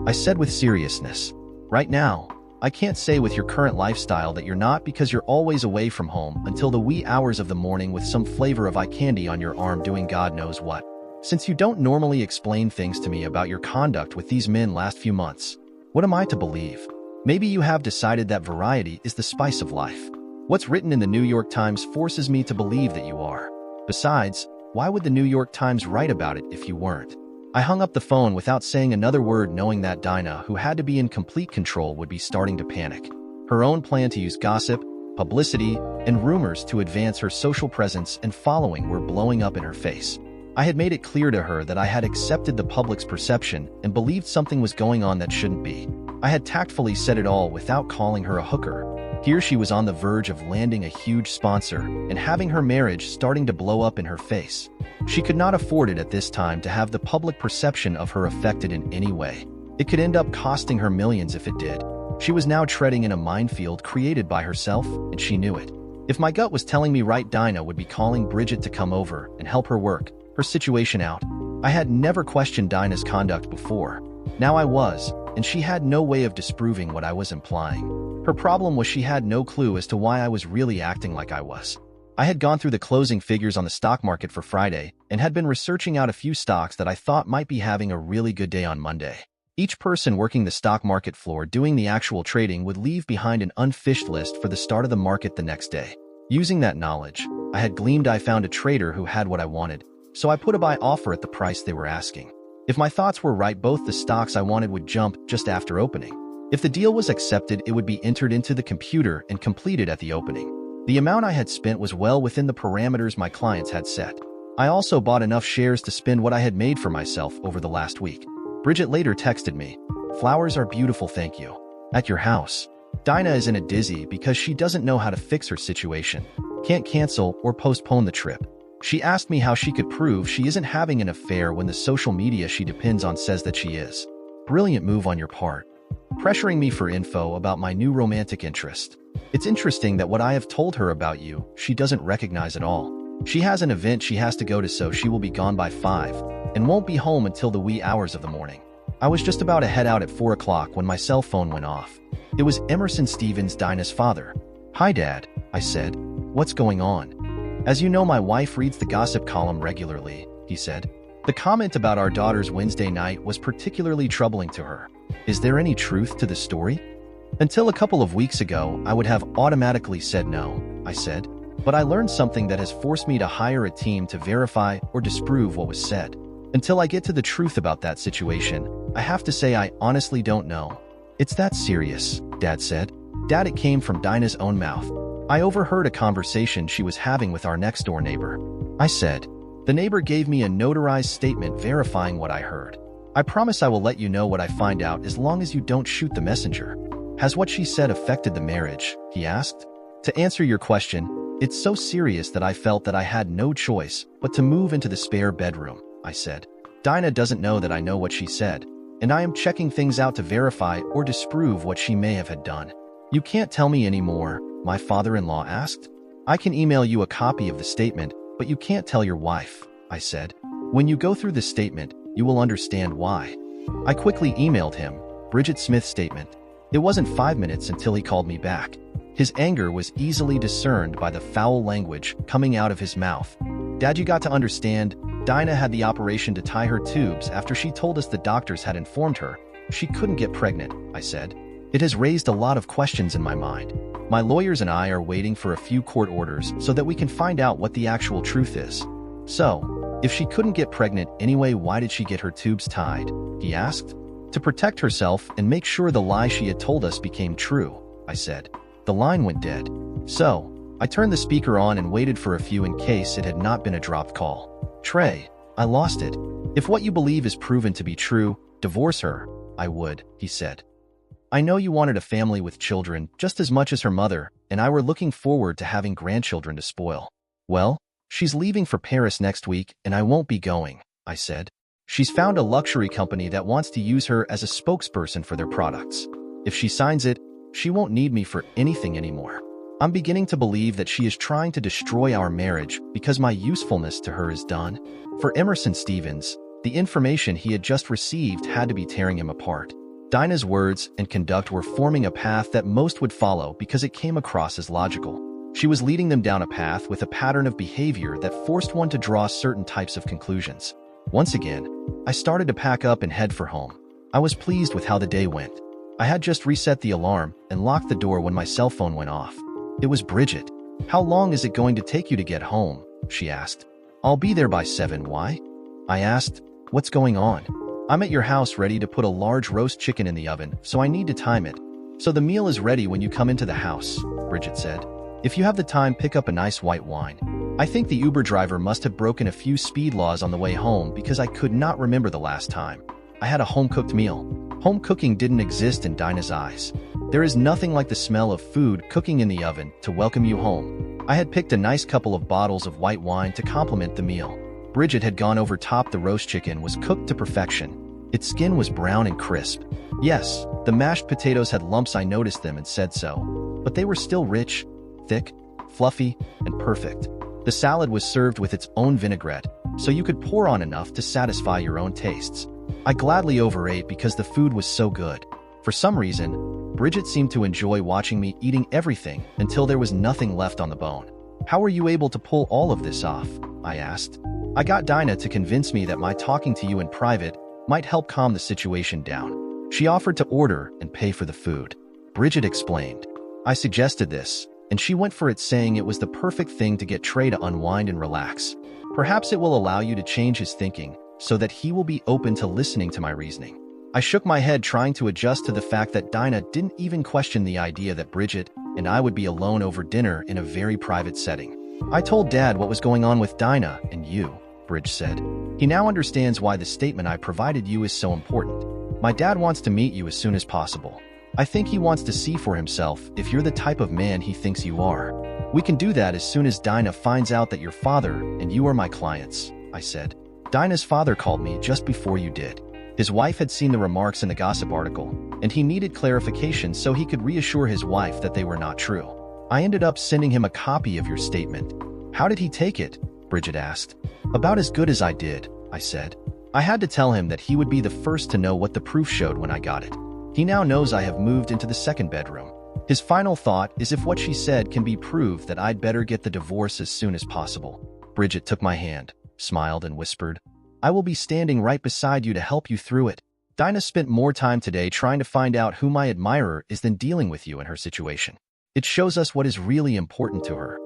I said with seriousness. "Right now, I can't say with your current lifestyle that you're not, because you're always away from home until the wee hours of the morning with some flavor of eye candy on your arm doing God knows what. Since you don't normally explain things to me about your conduct with these men last few months, what am I to believe? Maybe you have decided that variety is the spice of life. What's written in the New York Times forces me to believe that you are. Besides, why would the New York Times write about it if you weren't?" I hung up the phone without saying another word, knowing that Dinah, who had to be in complete control, would be starting to panic. Her own plan to use gossip, publicity, and rumors to advance her social presence and following were blowing up in her face. I had made it clear to her that I had accepted the public's perception and believed something was going on that shouldn't be. I had tactfully said it all without calling her a hooker. Here she was on the verge of landing a huge sponsor and having her marriage starting to blow up in her face. She could not afford it at this time to have the public perception of her affected in any way. It could end up costing her millions if it did. She was now treading in a minefield created by herself, and she knew it. If my gut was telling me right, Dinah would be calling Bridget to come over and help her work her situation out. I had never questioned Dinah's conduct before. Now I was, and she had no way of disproving what I was implying. Her problem was she had no clue as to why I was really acting like I was. I had gone through the closing figures on the stock market for Friday and had been researching out a few stocks that I thought might be having a really good day on Monday. Each person working the stock market floor doing the actual trading would leave behind an unfished list for the start of the market the next day. Using that knowledge, I had gleaned I found a trader who had what I wanted, so I put a buy offer at the price they were asking. If my thoughts were right, both the stocks I wanted would jump just after opening. If the deal was accepted, it would be entered into the computer and completed at the opening. The amount I had spent was well within the parameters my clients had set. I also bought enough shares to spend what I had made for myself over the last week. Bridget later texted me, "Flowers are beautiful, thank you. At your house." Dinah is in a dizzy because she doesn't know how to fix her situation. Can't cancel or postpone the trip. She asked me how she could prove she isn't having an affair when the social media she depends on says that she is. Brilliant move on your part. Pressuring me for info about my new romantic interest. It's interesting that what I have told her about you, she doesn't recognize at all. She has an event she has to go to, so she will be gone by 5 and won't be home until the wee hours of the morning. I was just about to head out at 4 o'clock when my cell phone went off. It was Emerson Stevens, Dinah's father. "Hi, Dad," I said. "What's going on?" "As you know, my wife reads the gossip column regularly," he said. "The comment about our daughter's Wednesday night was particularly troubling to her. Is there any truth to the story?" "Until a couple of weeks ago, I would have automatically said no," I said. "But I learned something that has forced me to hire a team to verify or disprove what was said. Until I get to the truth about that situation, I have to say I honestly don't know." "It's that serious," Dad said. Dad, it came from Dinah's own mouth. "I overheard a conversation she was having with our next-door neighbor," I said. The neighbor gave me a notarized statement verifying what I heard. "I promise I will let you know what I find out as long as you don't shoot the messenger." "Has what she said affected the marriage?" he asked. "To answer your question, it's so serious that I felt that I had no choice but to move into the spare bedroom," I said. "Dinah doesn't know that I know what she said, and I am checking things out to verify or disprove what she may have had done." "You can't tell me anymore?" my father-in-law asked. "I can email you a copy of the statement, but you can't tell your wife," I said. "When you go through the statement, you will understand why." I quickly emailed him, Bridget Smith's statement. It wasn't 5 minutes until he called me back. His anger was easily discerned by the foul language coming out of his mouth. "Dad, you got to understand, Dinah had the operation to tie her tubes after she told us the doctors had informed her she couldn't get pregnant," I said. "It has raised a lot of questions in my mind. My lawyers and I are waiting for a few court orders so that we can find out what the actual truth is." "So, if she couldn't get pregnant anyway, why did she get her tubes tied?" he asked. "To protect herself and make sure the lie she had told us became true," I said. The line went dead. So, I turned the speaker on and waited for a few in case it had not been a dropped call. "Trey, I lost it. If what you believe is proven to be true, divorce her." "I would," he said. "I know you wanted a family with children just as much as her mother and I were looking forward to having grandchildren to spoil." "Well, she's leaving for Paris next week and I won't be going," I said. "She's found a luxury company that wants to use her as a spokesperson for their products. If she signs it, she won't need me for anything anymore. I'm beginning to believe that she is trying to destroy our marriage because my usefulness to her is done." For Emerson Stevens, the information he had just received had to be tearing him apart. Dinah's words and conduct were forming a path that most would follow because it came across as logical. She was leading them down a path with a pattern of behavior that forced one to draw certain types of conclusions. Once again, I started to pack up and head for home. I was pleased with how the day went. I had just reset the alarm and locked the door when my cell phone went off. It was Bridget. "How long is it going to take you to get home?" she asked. "I'll be there by 7. Why?" I asked. "What's going on?" "I'm at your house ready to put a large roast chicken in the oven, so I need to time it. So the meal is ready when you come into the house," Bridget said. "If you have the time, pick up a nice white wine." I think the Uber driver must have broken a few speed laws on the way home because I could not remember the last time I had a home-cooked meal. Home cooking didn't exist in Dinah's eyes. There is nothing like the smell of food cooking in the oven to welcome you home. I had picked a nice couple of bottles of white wine to complement the meal. Bridget had gone over top. The roast chicken was cooked to perfection. Its skin was brown and crisp. Yes, the mashed potatoes had lumps. I noticed them and said so. But they were still rich, thick, fluffy, and perfect. The salad was served with its own vinaigrette, so you could pour on enough to satisfy your own tastes. I gladly overate because the food was so good. For some reason, Bridget seemed to enjoy watching me eating everything until there was nothing left on the bone. "How were you able to pull all of this off?" I asked. "I got Dinah to convince me that my talking to you in private might help calm the situation down. She offered to order and pay for the food," Bridget explained. "I suggested this, and she went for it, saying it was the perfect thing to get Trey to unwind and relax. Perhaps it will allow you to change his thinking so that he will be open to listening to my reasoning. I shook my head, trying to adjust to the fact that Dinah didn't even question the idea that Bridget and I would be alone over dinner in a very private setting. I told Dad what was going on with Dinah and you, Bridge said. He now understands why the statement I provided you is so important. My dad wants to meet you as soon as possible. I think he wants to see for himself if you're the type of man he thinks you are. We can do that as soon as Dinah finds out that your father and you are my clients, I said. Dinah's father called me just before you did. His wife had seen the remarks in the gossip article, and he needed clarification so he could reassure his wife that they were not true. I ended up sending him a copy of your statement. How did he take it? Bridget asked. About as good as I did, I said. I had to tell him that he would be the first to know what the proof showed when I got it. He now knows I have moved into the second bedroom. His final thought is if what she said can be proved, that I'd better get the divorce as soon as possible. Bridget took my hand, smiled, and whispered, I will be standing right beside you to help you through it. Dinah spent more time today trying to find out who my admirer is than dealing with you in her situation. It shows us what is really important to her.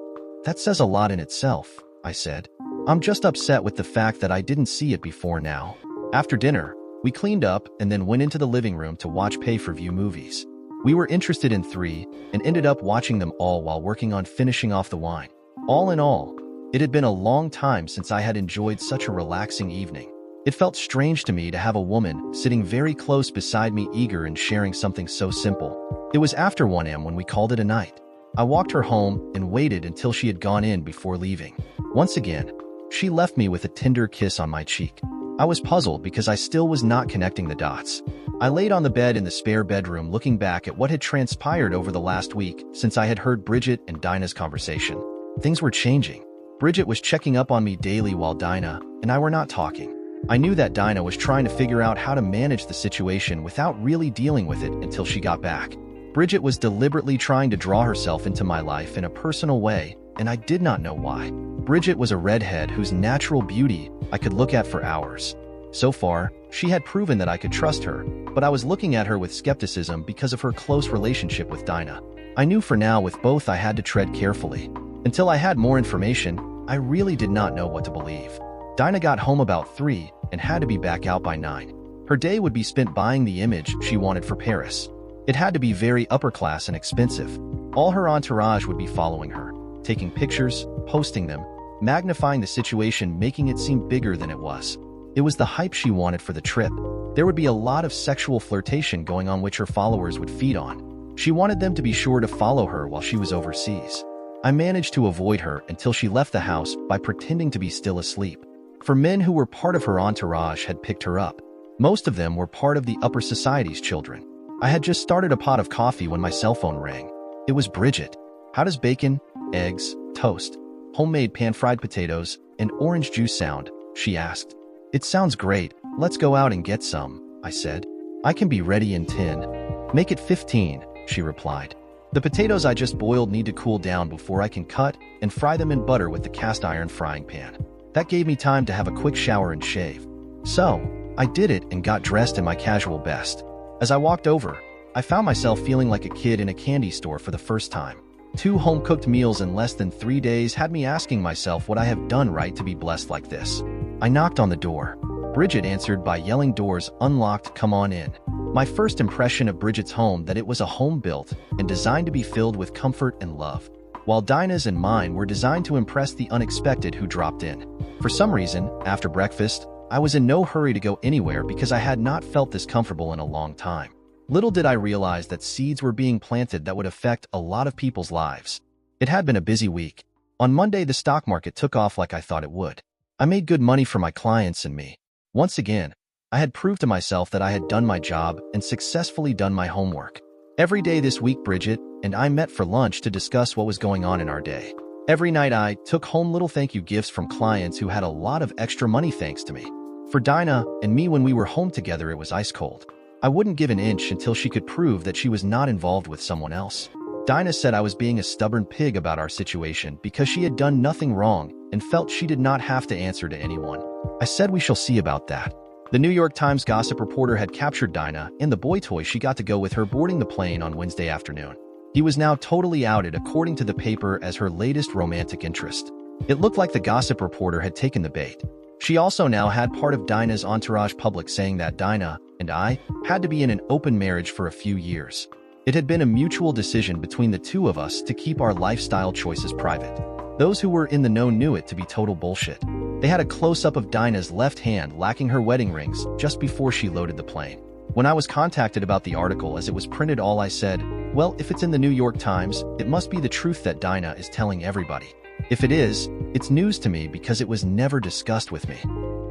That says a lot in itself, I said. I'm just upset with the fact that I didn't see it before now. After dinner, we cleaned up and then went into the living room to watch pay-per-view movies. We were interested in 3 and ended up watching them all while working on finishing off the wine. All in all, it had been a long time since I had enjoyed such a relaxing evening. It felt strange to me to have a woman sitting very close beside me, eager and sharing something so simple. It was after 1 a.m. when we called it a night. I walked her home and waited until she had gone in before leaving. Once again, she left me with a tender kiss on my cheek. I was puzzled because I still was not connecting the dots. I laid on the bed in the spare bedroom, looking back at what had transpired over the last week since I had heard Bridget and Dinah's conversation. Things were changing. Bridget was checking up on me daily while Dinah and I were not talking. I knew that Dinah was trying to figure out how to manage the situation without really dealing with it until she got back. Bridget was deliberately trying to draw herself into my life in a personal way, and I did not know why. Bridget was a redhead whose natural beauty I could look at for hours. So far, she had proven that I could trust her, but I was looking at her with skepticism because of her close relationship with Dinah. I knew for now with both I had to tread carefully. Until I had more information, I really did not know what to believe. Dinah got home about 3 and had to be back out by 9. Her day would be spent buying the image she wanted for Paris. It had to be very upper class and expensive. All her entourage would be following her, taking pictures, posting them, magnifying the situation, making it seem bigger than it was. It was the hype she wanted for the trip. There would be a lot of sexual flirtation going on which her followers would feed on. She wanted them to be sure to follow her while she was overseas. I managed to avoid her until she left the house by pretending to be still asleep. For men who were part of her entourage had picked her up. Most of them were part of the upper society's children. I had just started a pot of coffee when my cell phone rang. It was Bridget. How does bacon, eggs, toast, homemade pan-fried potatoes, and orange juice sound? She asked. It sounds great. Let's go out and get some, I said. I can be ready in 10. Make it 15, she replied. The potatoes I just boiled need to cool down before I can cut and fry them in butter with the cast iron frying pan. That gave me time to have a quick shower and shave. So, I did it and got dressed in my casual best. As I walked over, I found myself feeling like a kid in a candy store for the first time. 2 home-cooked meals in less than 3 days had me asking myself what I have done right to be blessed like this. I knocked on the door. Bridget answered by yelling, "Doors unlocked, come on in." My first impression of Bridget's home that it was a home built and designed to be filled with comfort and love, while Dinah's and mine were designed to impress the unexpected who dropped in. For some reason, after breakfast, I was in no hurry to go anywhere because I had not felt this comfortable in a long time. Little did I realize that seeds were being planted that would affect a lot of people's lives. It had been a busy week. On Monday, the stock market took off like I thought it would. I made good money for my clients and me. Once again, I had proved to myself that I had done my job and successfully done my homework. Every day this week, Bridget and I met for lunch to discuss what was going on in our day. Every night I took home little thank you gifts from clients who had a lot of extra money thanks to me. For Dinah and me, when we were home together, it was ice cold. I wouldn't give an inch until she could prove that she was not involved with someone else. Dinah said I was being a stubborn pig about our situation because she had done nothing wrong and felt she did not have to answer to anyone. I said we shall see about that. The New York Times gossip reporter had captured Dinah and the boy toy she got to go with her boarding the plane on Wednesday afternoon. He was now totally outed according to the paper as her latest romantic interest. It looked like the gossip reporter had taken the bait. She also now had part of Dinah's entourage public saying that Dinah and I had to be in an open marriage for a few years. It had been a mutual decision between the two of us to keep our lifestyle choices private. Those who were in the know knew it to be total bullshit. They had a close-up of Dinah's left hand lacking her wedding rings just before she loaded the plane. When I was contacted about the article as it was printed, all I said, well, if it's in the New York Times, it must be the truth that Dinah is telling everybody. If it is, it's news to me because it was never discussed with me.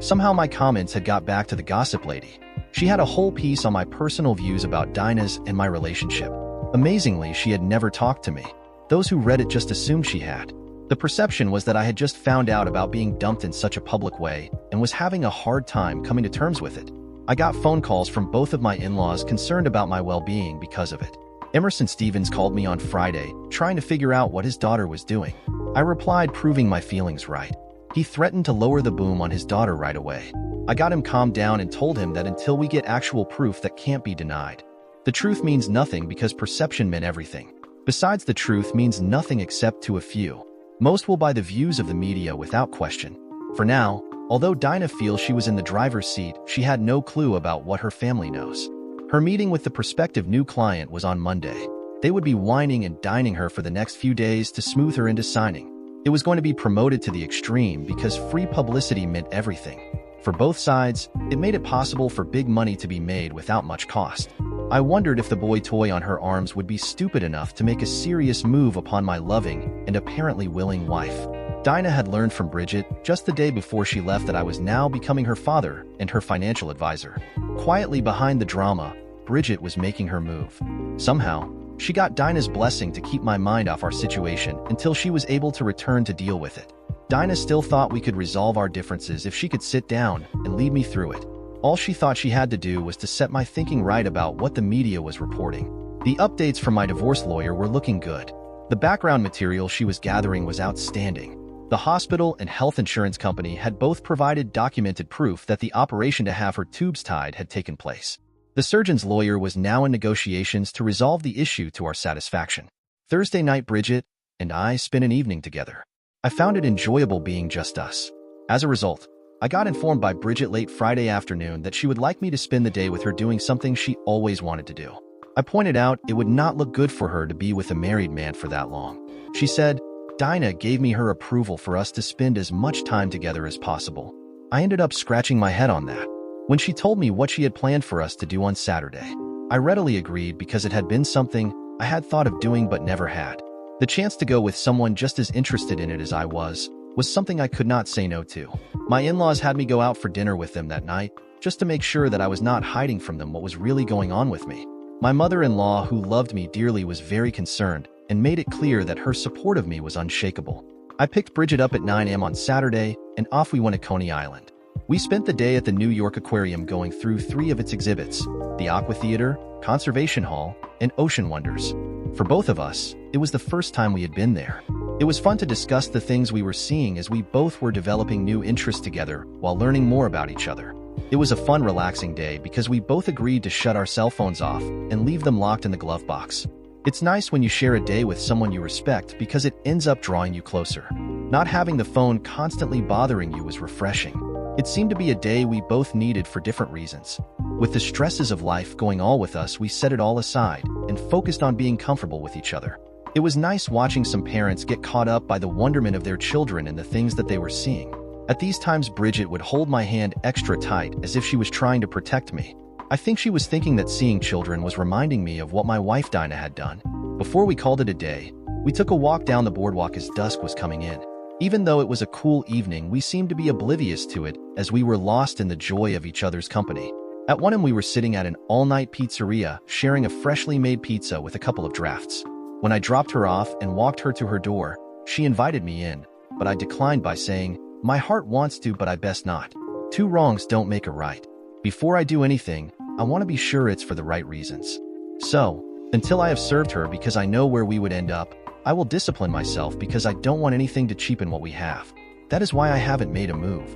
Somehow my comments had got back to the gossip lady. She had a whole piece on my personal views about Dinah's and my relationship. Amazingly, she had never talked to me. Those who read it just assumed she had. The perception was that I had just found out about being dumped in such a public way and was having a hard time coming to terms with it. I got phone calls from both of my in-laws concerned about my well-being because of it. Emerson Stevens called me on Friday, trying to figure out what his daughter was doing. I replied, proving my feelings right. He threatened to lower the boom on his daughter right away. I got him calmed down and told him that until we get actual proof that can't be denied. The truth means nothing because perception meant everything. Besides, the truth means nothing except to a few. Most will buy the views of the media without question. For now, although Dinah feels she was in the driver's seat, she had no clue about what her family knows. Her meeting with the prospective new client was on Monday. They would be whining and dining her for the next few days to smooth her into signing. It was going to be promoted to the extreme because free publicity meant everything. For both sides, it made it possible for big money to be made without much cost. I wondered if the boy toy on her arms would be stupid enough to make a serious move upon my loving and apparently willing wife. Dinah had learned from Bridget just the day before she left that I was now becoming her father and her financial advisor. Quietly behind the drama, Bridget was making her move. Somehow, she got Dinah's blessing to keep my mind off our situation until she was able to return to deal with it. Dinah still thought we could resolve our differences if she could sit down and lead me through it. All she thought she had to do was to set my thinking right about what the media was reporting. The updates from my divorce lawyer were looking good. The background material she was gathering was outstanding. The hospital and health insurance company had both provided documented proof that the operation to have her tubes tied had taken place. The surgeon's lawyer was now in negotiations to resolve the issue to our satisfaction. Thursday night, Bridget and I spent an evening together. I found it enjoyable being just us. As a result, I got informed by Bridget late Friday afternoon that she would like me to spend the day with her doing something she always wanted to do. I pointed out it would not look good for her to be with a married man for that long. She said, Dinah gave me her approval for us to spend as much time together as possible. I ended up scratching my head on that. When she told me what she had planned for us to do on Saturday, I readily agreed because it had been something I had thought of doing but never had. The chance to go with someone just as interested in it as I was something I could not say no to. My in-laws had me go out for dinner with them that night, just to make sure that I was not hiding from them what was really going on with me. My mother-in-law, who loved me dearly, was very concerned and made it clear that her support of me was unshakable. I picked Bridget up at 9 a.m. on Saturday, and off we went to Coney Island. We spent the day at the New York Aquarium going through 3 of its exhibits, the Aqua Theater, Conservation Hall, and Ocean Wonders. For both of us, it was the first time we had been there. It was fun to discuss the things we were seeing as we both were developing new interests together while learning more about each other. It was a fun, relaxing day because we both agreed to shut our cell phones off and leave them locked in the glove box. It's nice when you share a day with someone you respect because it ends up drawing you closer. Not having the phone constantly bothering you was refreshing. It seemed to be a day we both needed for different reasons. With the stresses of life going all with us, we set it all aside and focused on being comfortable with each other. It was nice watching some parents get caught up by the wonderment of their children and the things that they were seeing. At these times, Bridget would hold my hand extra tight as if she was trying to protect me. I think she was thinking that seeing children was reminding me of what my wife Dinah had done. Before we called it a day, we took a walk down the boardwalk as dusk was coming in. Even though it was a cool evening, we seemed to be oblivious to it as we were lost in the joy of each other's company. At 1 a.m. we were sitting at an all-night pizzeria, sharing a freshly made pizza with a couple of drafts. When I dropped her off and walked her to her door, she invited me in, but I declined by saying, "My heart wants to, but I best not. 2 wrongs don't make a right. Before I do anything, I want to be sure it's for the right reasons. So, until I have served her because I know where we would end up, I will discipline myself because I don't want anything to cheapen what we have. That is why I haven't made a move."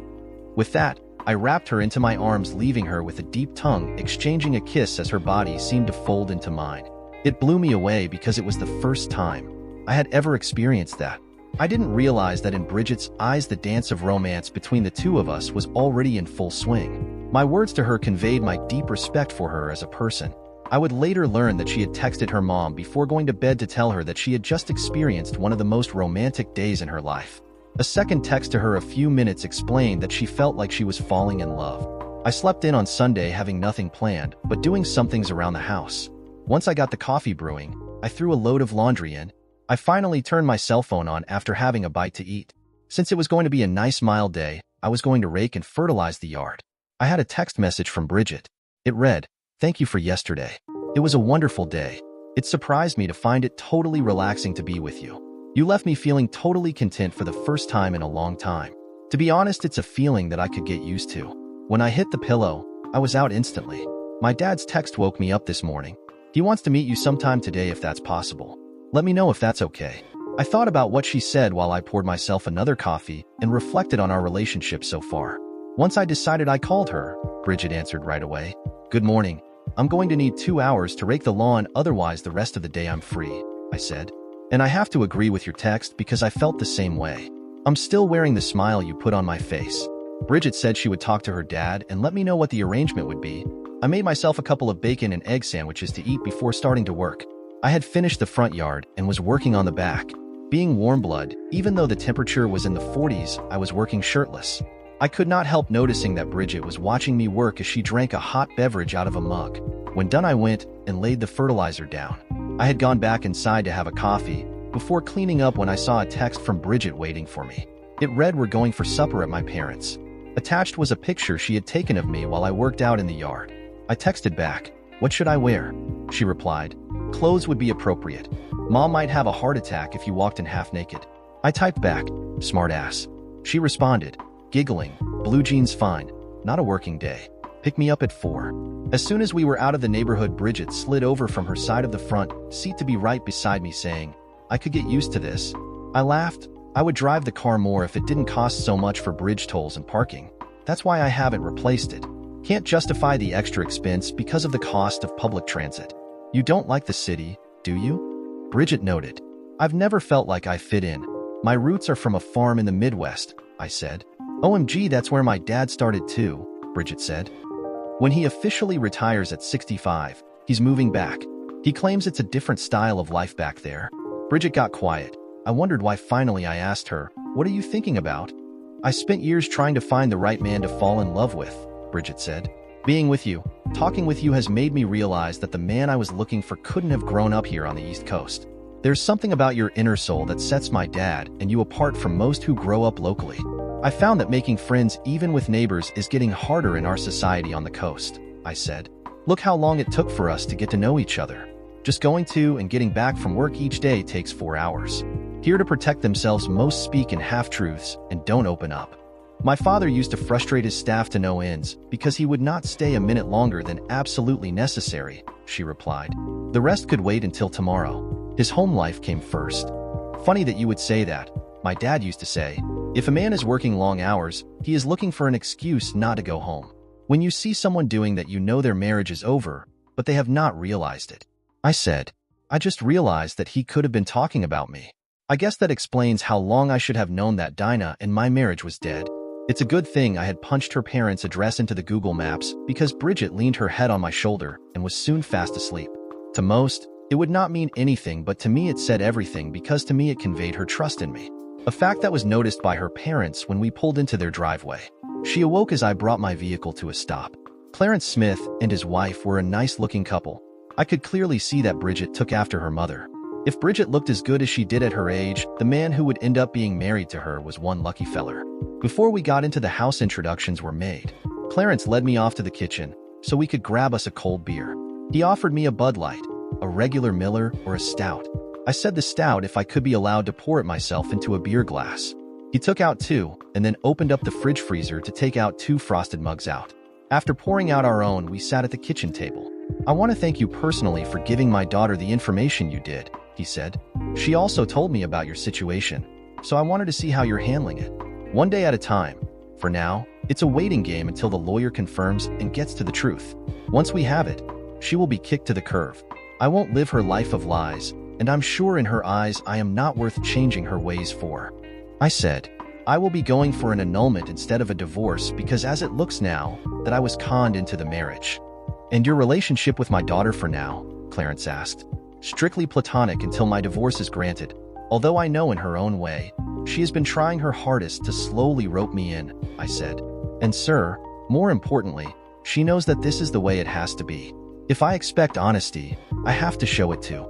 With that, I wrapped her into my arms, leaving her with a deep tongue, exchanging a kiss as her body seemed to fold into mine. It blew me away because it was the first time I had ever experienced that. I didn't realize that in Bridget's eyes the dance of romance between the two of us was already in full swing. My words to her conveyed my deep respect for her as a person. I would later learn that she had texted her mom before going to bed to tell her that she had just experienced one of the most romantic days in her life. A second text to her a few minutes explained that she felt like she was falling in love. I slept in on Sunday having nothing planned, but doing some things around the house. Once I got the coffee brewing, I threw a load of laundry in. I finally turned my cell phone on after having a bite to eat. Since it was going to be a nice mild day, I was going to rake and fertilize the yard. I had a text message from Bridget. It read, "Thank you for yesterday. It was a wonderful day. It surprised me to find it totally relaxing to be with you. You left me feeling totally content for the first time in a long time. To be honest, it's a feeling that I could get used to. When I hit the pillow, I was out instantly. My dad's text woke me up this morning. He wants to meet you sometime today if that's possible. Let me know if that's okay." I thought about what she said while I poured myself another coffee and reflected on our relationship so far. Once I decided, I called her. Bridget answered right away. "Good morning. I'm going to need 2 hours to rake the lawn, otherwise the rest of the day I'm free," I said. And I have to agree with your text because I felt the same way. I'm still wearing the smile you put on my face. Bridget said she would talk to her dad and let me know what the arrangement would be. I made myself a couple of bacon and egg sandwiches to eat before starting to work. I had finished the front yard and was working on the back. Being warm blood, even though the temperature was in the 40s, I was working shirtless. I could not help noticing that Bridget was watching me work as she drank a hot beverage out of a mug. When done, I went and laid the fertilizer down. I had gone back inside to have a coffee before cleaning up when I saw a text from Bridget waiting for me. It read, "We're going for supper at my parents'." Attached was a picture she had taken of me while I worked out in the yard. I texted back, "What should I wear?" She replied, "Clothes would be appropriate. Mom might have a heart attack if you walked in half naked." I typed back, "Smart ass." She responded, giggling, "Blue jeans fine, not a working day. Pick me up at 4. As soon as we were out of the neighborhood, Bridget slid over from her side of the front seat to be right beside me, saying, "I could get used to this." I laughed. I would drive the car more if it didn't cost so much for bridge tolls and parking. That's why I haven't replaced it. Can't justify the extra expense because of the cost of public transit. You don't like the city, do you? Bridget noted. I've never felt like I fit in. My roots are from a farm in the Midwest, I said. OMG, that's where my dad started too, Bridget said. When he officially retires at 65, he's moving back. He claims it's a different style of life back there. Bridget got quiet. I wondered why. Finally I asked her, "What are you thinking about?" "I spent years trying to find the right man to fall in love with," Bridget said. "Being with you, talking with you has made me realize that the man I was looking for couldn't have grown up here on the East Coast. There's something about your inner soul that sets my dad and you apart from most who grow up locally. I found that making friends even with neighbors is getting harder in our society on the coast," I said. "Look how long it took for us to get to know each other. Just going to and getting back from work each day takes 4 hours. Here to protect themselves, most speak in half-truths and don't open up. My father used to frustrate his staff to no ends because he would not stay a minute longer than absolutely necessary," she replied. "The rest could wait until tomorrow. His home life came first." Funny that you would say that. My dad used to say, if a man is working long hours, he is looking for an excuse not to go home. When you see someone doing that, you know their marriage is over, but they have not realized it. I said, "I just realized that he could have been talking about me. I guess that explains how long I should have known that Dinah and my marriage was dead." It's a good thing I had punched her parents' address into the Google Maps because Bridget leaned her head on my shoulder and was soon fast asleep. To most, it would not mean anything, but to me it said everything because to me it conveyed her trust in me. A fact that was noticed by her parents when we pulled into their driveway. She awoke as I brought my vehicle to a stop. Clarence Smith and his wife were a nice-looking couple. I could clearly see that Bridget took after her mother. If Bridget looked as good as she did at her age, the man who would end up being married to her was one lucky feller. Before we got into the house, introductions were made. Clarence led me off to the kitchen so we could grab us a cold beer. He offered me a Bud Light, a regular Miller, or a stout. I said the stout if I could be allowed to pour it myself into a beer glass. He took out 2 and then opened up the fridge freezer to take out 2 frosted mugs out. After pouring out our own, we sat at the kitchen table. "I want to thank you personally for giving my daughter the information you did," he said. "She also told me about your situation, so I wanted to see how you're handling it. One day at a time. For now, it's a waiting game until the lawyer confirms and gets to the truth. Once we have it, she will be kicked to the curb. I won't live her life of lies, and I'm sure in her eyes I am not worth changing her ways for. I said, I will be going for an annulment instead of a divorce because as it looks now, that I was conned into the marriage. And your relationship with my daughter for now? Clarence asked. Strictly platonic until my divorce is granted, although I know in her own way, she has been trying her hardest to slowly rope me in, I said. And sir, more importantly, she knows that this is the way it has to be. If I expect honesty, I have to show it too.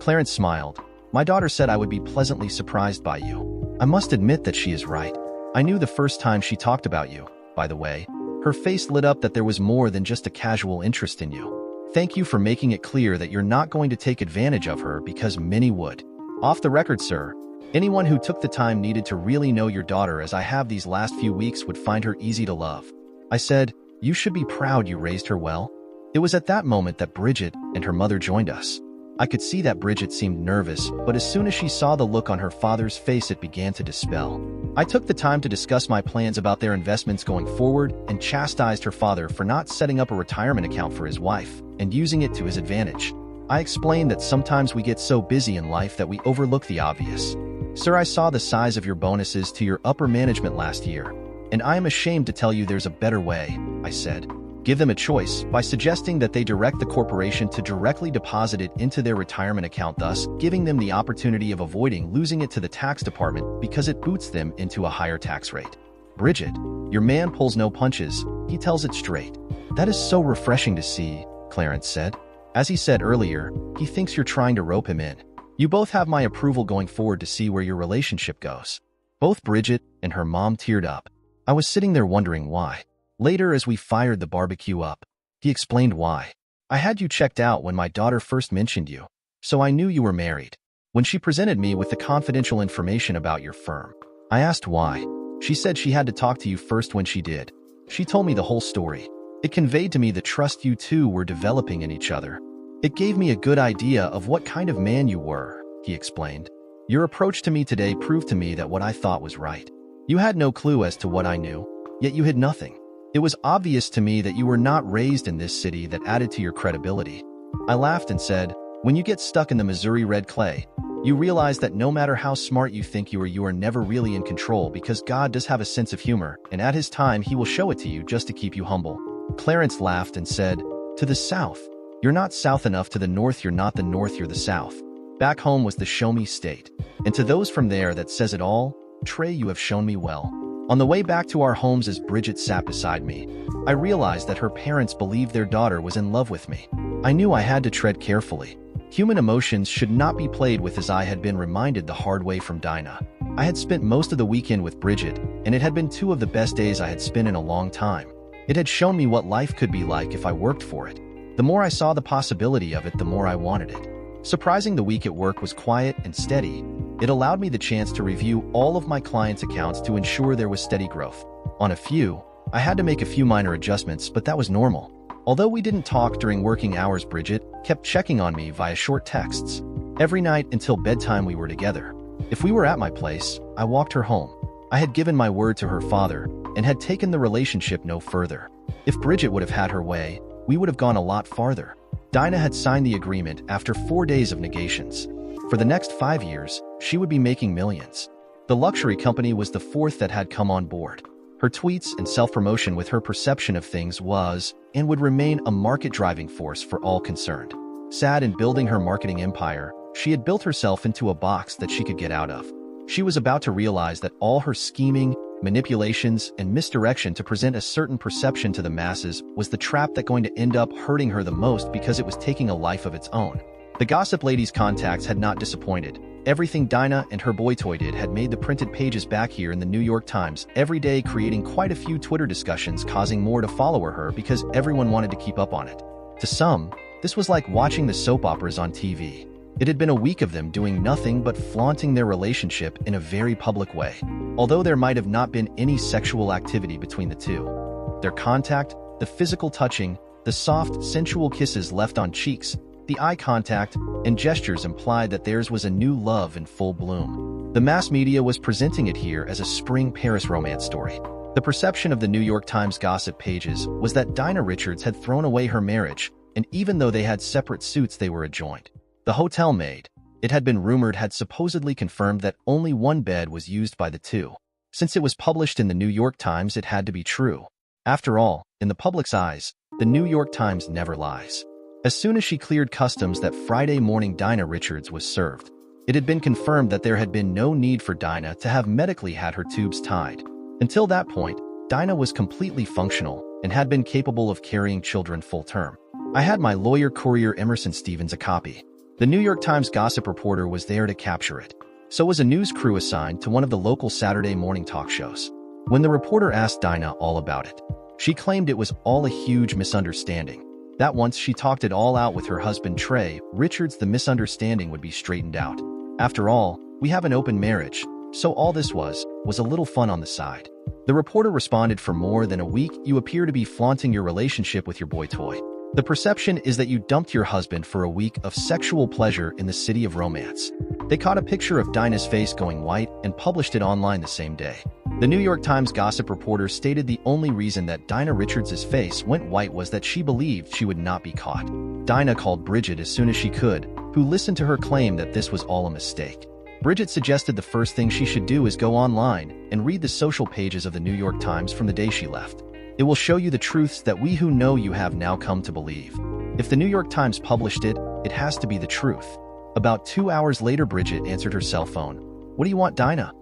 Clarence smiled. My daughter said I would be pleasantly surprised by you. I must admit that she is right. I knew the first time she talked about you, by the way. Her face lit up that there was more than just a casual interest in you. Thank you for making it clear that you're not going to take advantage of her because many would. Off the record, sir, anyone who took the time needed to really know your daughter as I have these last few weeks would find her easy to love. I said, you should be proud you raised her well. It was at that moment that Bridget and her mother joined us. I could see that Bridget seemed nervous, but as soon as she saw the look on her father's face, it began to dispel. I took the time to discuss my plans about their investments going forward and chastised her father for not setting up a retirement account for his wife and using it to his advantage. I explained that sometimes we get so busy in life that we overlook the obvious. Sir, I saw the size of your bonuses to your upper management last year, and I am ashamed to tell you there's a better way, I said. Give them a choice by suggesting that they direct the corporation to directly deposit it into their retirement account, thus giving them the opportunity of avoiding losing it to the tax department because it boots them into a higher tax rate. Bridget, your man pulls no punches, he tells it straight. That is so refreshing to see, Clarence said. As he said earlier, he thinks you're trying to rope him in. You both have my approval going forward to see where your relationship goes. Both Bridget and her mom teared up. I was sitting there wondering why. Later, as we fired the barbecue up, he explained why. I had you checked out when my daughter first mentioned you, so I knew you were married. When she presented me with the confidential information about your firm, I asked why. She said she had to talk to you first when she did. She told me the whole story. It conveyed to me the trust you two were developing in each other. It gave me a good idea of what kind of man you were, he explained. Your approach to me today proved to me that what I thought was right. You had no clue as to what I knew, yet you hid nothing. It was obvious to me that you were not raised in this city that added to your credibility. I laughed and said, when you get stuck in the Missouri red clay, you realize that no matter how smart you think you are never really in control because God does have a sense of humor, and at his time he will show it to you just to keep you humble. Clarence laughed and said, to the south. You're not south enough. To the north, you're not the north, you're the south. Back home was the show me state. And to those from there, that says it all. Trey, you have shown me well. On the way back to our homes, as Bridget sat beside me, I realized that her parents believed their daughter was in love with me. I knew I had to tread carefully. Human emotions should not be played with, as I had been reminded the hard way from Dinah. I had spent most of the weekend with Bridget, and it had been two of the best days I had spent in a long time. It had shown me what life could be like if I worked for it. The more I saw the possibility of it, the more I wanted it. Surprising, the week at work was quiet and steady. It allowed me the chance to review all of my clients' accounts to ensure there was steady growth. On a few, I had to make a few minor adjustments, but that was normal. Although we didn't talk during working hours, Bridget kept checking on me via short texts. Every night until bedtime we were together. If we were at my place, I walked her home. I had given my word to her father and had taken the relationship no further. If Bridget would have had her way, we would have gone a lot farther. Dinah had signed the agreement after 4 days of negations. For the next 5 years, she would be making millions. The luxury company was the fourth that had come on board. Her tweets and self-promotion with her perception of things was, and would remain, a market-driving force for all concerned. Sad in building her marketing empire, she had built herself into a box that she could get out of. She was about to realize that all her scheming, manipulations, and misdirection to present a certain perception to the masses was the trap that going to end up hurting her the most because it was taking a life of its own. The gossip lady's contacts had not disappointed. Everything Dinah and her boy toy did had made the printed pages back here in the New York Times every day, creating quite a few Twitter discussions, causing more to follow her because everyone wanted to keep up on it. To some, this was like watching the soap operas on TV. It had been a week of them doing nothing but flaunting their relationship in a very public way. Although there might have not been any sexual activity between the two. Their contact, the physical touching, the soft, sensual kisses left on cheeks, the eye contact, and gestures implied that theirs was a new love in full bloom. The mass media was presenting it here as a spring Paris romance story. The perception of the New York Times gossip pages was that Dinah Richards had thrown away her marriage, and even though they had separate suits, they were adjoined. The hotel maid, it had been rumored had supposedly confirmed that only one bed was used by the two. Since it was published in the New York Times, it had to be true. After all, in the public's eyes, the New York Times never lies. As soon as she cleared customs that Friday morning, Dinah Richards was served. It had been confirmed that there had been no need for Dinah to have medically had her tubes tied. Until that point, Dinah was completely functional and had been capable of carrying children full term. I had my lawyer courier Emerson Stevens a copy. The New York Times gossip reporter was there to capture it. So was a news crew assigned to one of the local Saturday morning talk shows. When the reporter asked Dinah all about it, she claimed it was all a huge misunderstanding. That once she talked it all out with her husband Trey Richards, the misunderstanding would be straightened out. After all, we have an open marriage, so all this was a little fun on the side. The reporter responded, "For more than a week, you appear to be flaunting your relationship with your boy toy. The perception is that you dumped your husband for a week of sexual pleasure in the city of romance." They caught a picture of Dinah's face going white and published it online the same day. The New York Times gossip reporter stated the only reason that Dinah Richards' face went white was that she believed she would not be caught. Dinah called Bridget as soon as she could, who listened to her claim that this was all a mistake. Bridget suggested the first thing she should do is go online and read the social pages of the New York Times from the day she left. It will show you the truths that we who know you have now come to believe. If the New York Times published it, it has to be the truth. About 2 hours later, Bridget answered her cell phone. "What do you want, Dinah?"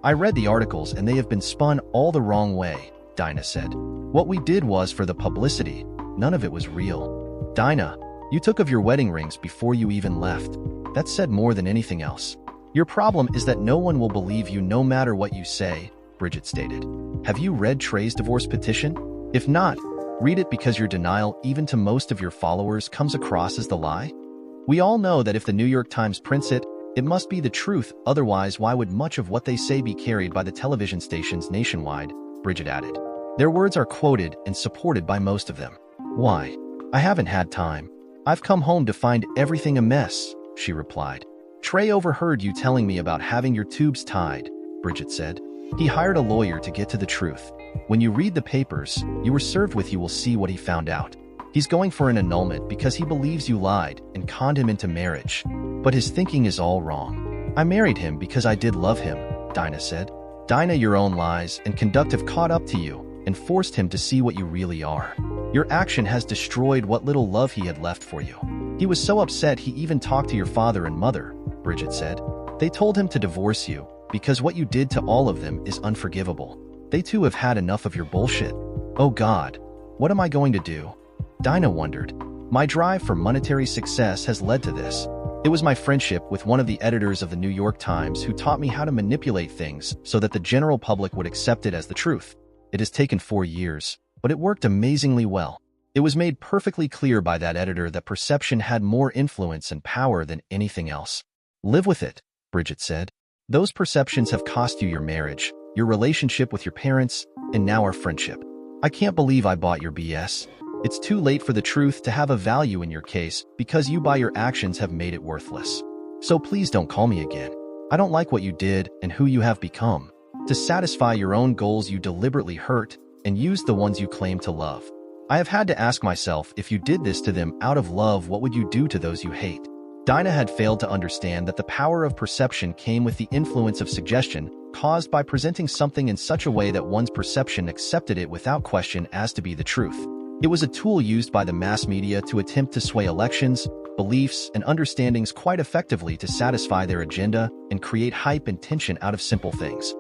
"I read the articles and they have been spun all the wrong way," Dinah said. "What we did was for the publicity. None of it was real." "Dinah, you took off your wedding rings before you even left. That said more than anything else. Your problem is that no one will believe you no matter what you say," Bridget stated. "Have you read Trey's divorce petition? If not, read it, because your denial, even to most of your followers, comes across as the lie. We all know that if the New York Times prints it, it must be the truth, otherwise why would much of what they say be carried by the television stations nationwide?" Bridget added. "Their words are quoted and supported by most of them." "Why? I haven't had time. I've come home to find everything a mess," she replied. "Trey overheard you telling me about having your tubes tied," Bridget said. "He hired a lawyer to get to the truth. When you read the papers you were served with, you will see what he found out. He's going for an annulment because he believes you lied and conned him into marriage. But his thinking is all wrong. I married him because I did love him," Dinah said. "Dinah, your own lies and conduct have caught up to you and forced him to see what you really are. Your action has destroyed what little love he had left for you. He was so upset he even talked to your father and mother," Bridget said. "They told him to divorce you because what you did to all of them is unforgivable. They too have had enough of your bullshit." "Oh God, what am I going to do?" Dinah wondered. "My drive for monetary success has led to this. It was my friendship with one of the editors of the New York Times who taught me how to manipulate things so that the general public would accept it as the truth. It has taken 4 years, but it worked amazingly well. It was made perfectly clear by that editor that perception had more influence and power than anything else. Live with it," Bridget said. "Those perceptions have cost you your marriage, your relationship with your parents, and now our friendship. I can't believe I bought your BS. It's too late for the truth to have a value in your case because you by your actions have made it worthless. So please don't call me again. I don't like what you did and who you have become. To satisfy your own goals you deliberately hurt and used the ones you claim to love. I have had to ask myself, if you did this to them out of love, what would you do to those you hate?" Dinah had failed to understand that the power of perception came with the influence of suggestion, caused by presenting something in such a way that one's perception accepted it without question as to be the truth. It was a tool used by the mass media to attempt to sway elections, beliefs, and understandings quite effectively to satisfy their agenda and create hype and tension out of simple things.